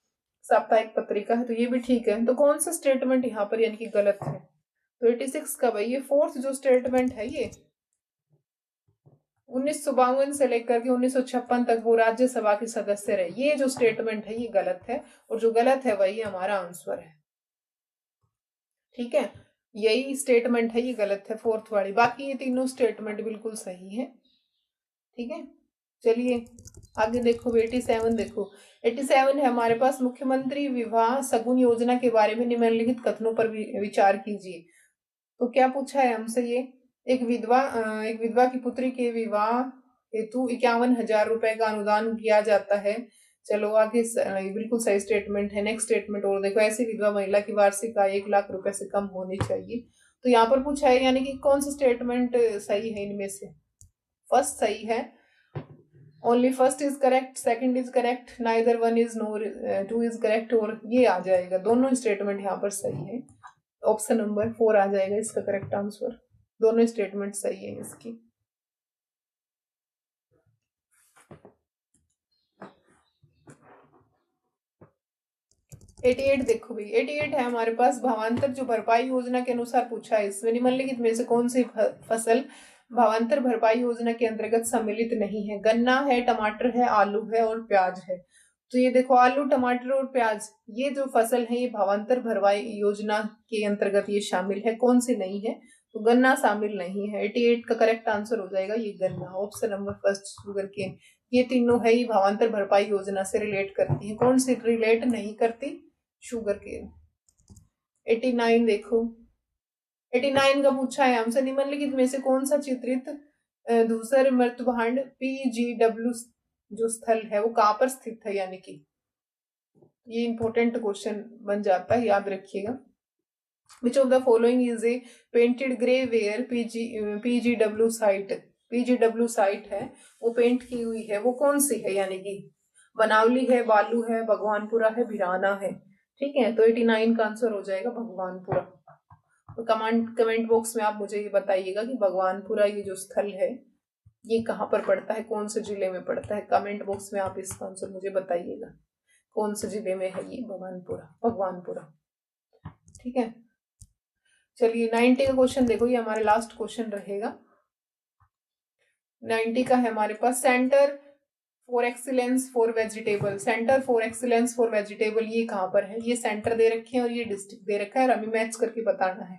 Speaker 1: साप्ताहिक पत्रिका है। तो ये भी ठीक है। तो कौन सा स्टेटमेंट यहाँ पर यानी कि गलत है? तो 86 का भाई ये 4th जो स्टेटमेंट है ये 1952 से लेकर के 1956 तक वो राज्यसभा के सदस्य रहे। ये जो स्टेटमेंट है ये गलत है और जो गलत है वही हमारा आंसर है, ठीक है। यही स्टेटमेंट है ये गलत है 4th वाली, बाकी ये तीनों स्टेटमेंट बिल्कुल सही है, ठीक है। चलिए आगे देखो 87 देखो। 87 है हमारे पास, मुख्यमंत्री विवाह सगुन योजना के बारे में निम्नलिखित कथनों पर विचार कीजिए। तो क्या पूछा है हमसे? ये एक विधवा की पुत्री के विवाह हेतु 51,000 रुपए का अनुदान किया जाता है। चलो आगे बिल्कुल सही स्टेटमेंट है। नेक्स्ट स्टेटमेंट और देखो, ऐसी विधवा महिला की वार्षिक आय 1 लाख रुपए से कम होनी चाहिए। तो यहाँ पर पूछा है यानी कि कौन सा स्टेटमेंट सही है इनमें से? फर्स्ट सही है, only first is correct, second is correct, neither one is no, 2 is correct, और ये आ जाएगा। दोनों स्टेटमेंट यहाँ पर सही है। ऑप्शन नंबर 4 आ जाएगा इसका करेक्ट आंसर। दोनों स्टेटमेंट सही है इसकी। एटी 88 देखो भाई, 88 है हमारे पास, भावांतर जो भरपाई योजना के अनुसार पूछा है इसमें निम्नलिखित में से कौन सी फसल भावांतर भरपाई योजना के अंतर्गत सम्मिलित नहीं है? गन्ना है, टमाटर है, आलू है और प्याज है। तो ये देखो आलू, टमाटर और प्याज ये जो फसल है ये भावांतर भरपाई योजना के अंतर्गत ये शामिल है। कौन सी नहीं है? तो गन्ना शामिल नहीं है। 88 का करेक्ट आंसर हो जाएगा ये गन्ना, option number first sugar cane. ये तीनों है ही भावांतर भरपाई योजना से रिलेट करती है। कौन सी रिलेट नहीं करती? Sugar cane. 89 देखो, 89 का पूछा है हमसे, निम्नलिखित में से कौन सा चित्रित धूसर मृत्युभांड PGW जो स्थल है वो कहाँ पर स्थित है, यानी कि ये इंपॉर्टेंट क्वेश्चन बन जाता है, याद रखिएगा। Which of the following is a painted grey ware PGW site. PGW site है वो पेंट की हुई है, वो कौन सी है, यानी कि बनावली है, बालू है, भगवानपुरा है, भिराना है। ठीक है, तो 89 का आंसर हो जाएगा भगवानपुरा। तो कमेंट बॉक्स में आप मुझे ये बताइएगा कि भगवानपुरा ये जो स्थल है ये कहाँ पर पड़ता है, कौन से जिले में पड़ता है। कमेंट बॉक्स में आप इसका आंसर मुझे बताइएगा, कौन से जिले में है ये भगवानपुरा। ठीक है, चलिए 90 का क्वेश्चन देखो, ये हमारे लास्ट क्वेश्चन रहेगा। 90 का है हमारे पास, centre for excellence for vegetable. Centre for excellence for vegetable ये कहाँ पर है? ये सेंटर दे रखे हैं और ये डिस्ट्रिक्ट दे रखा है और हमें मैच करके बताना है।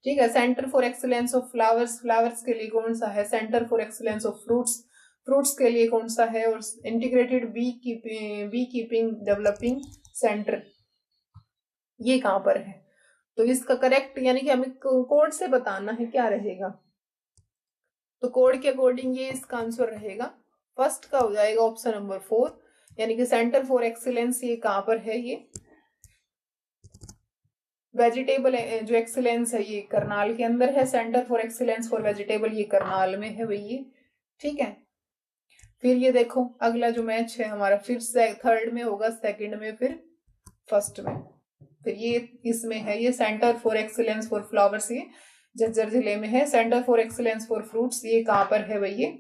Speaker 1: ठीक है, centre for excellence of flowers, flowers के लिए कौन सा है? Centre for excellence of fruits, fruits के लिए कौन सा है? और integrated bee keeping developing centre ये कहाँ पर है? तो इसका करेक्ट यानी कि हमें कोड से बताना है क्या रहेगा। तो कोड के अकॉर्डिंग ये इसका आंसर रहेगा। फर्स्ट का हो जाएगा ऑप्शन नंबर 4, यानी कि सेंटर फॉर एक्सीलेंस ये कहां पर है? ये वेजिटेबल जो एक्सीलेंस है ये करनाल के अंदर है। Centre for excellence for vegetable ये करनाल में है भैया। ठीक है, फिर ये देखो अगला जो मैच है हमारा, फिर थर्ड में होगा, सेकंड में, फिर फर्स्ट में। फिर ये इसमें है, ये centre for excellence for flowers ये झज्जर जिले में है। Centre for excellence for fruits ये कहां पर है भैया?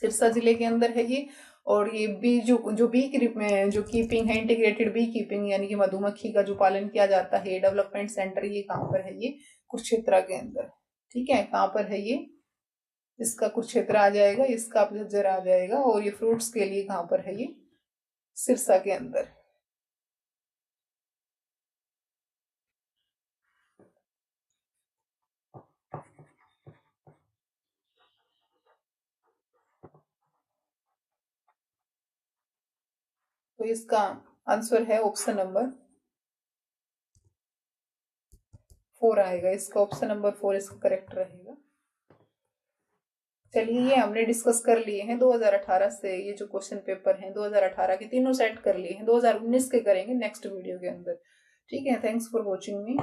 Speaker 1: सिरसा जिले के अंदर है ये। और ये बी जो बी में जो कीपिंग है, इंटीग्रेटेड बी कीपिंग यानी कि मधुमक्खी का जो पालन किया जाता है, डेवलपमेंट सेंटर ये कहाँ पर है? ये कुरुक्षेत्र के अंदर। ठीक है, कहाँ पर है ये? इसका कुरुक्षेत्र आ जाएगा, इसका झज्जर आ जाएगा। और ये फ्रूट्स के लिए कहाँ पर है? ये सिरसा के अंदर। तो इसका आंसर है ऑप्शन नंबर 4 आएगा। इसका ऑप्शन नंबर 4 इसका करेक्ट रहेगा। चलिए, ये हमने डिस्कस कर लिए हैं 2018 से। ये जो क्वेश्चन पेपर हैं 2018 के तीनों सेट कर लिए हैं, 2019 के करेंगे नेक्स्ट वीडियो के अंदर। ठीक है, थैंक्स फॉर वॉचिंग मी।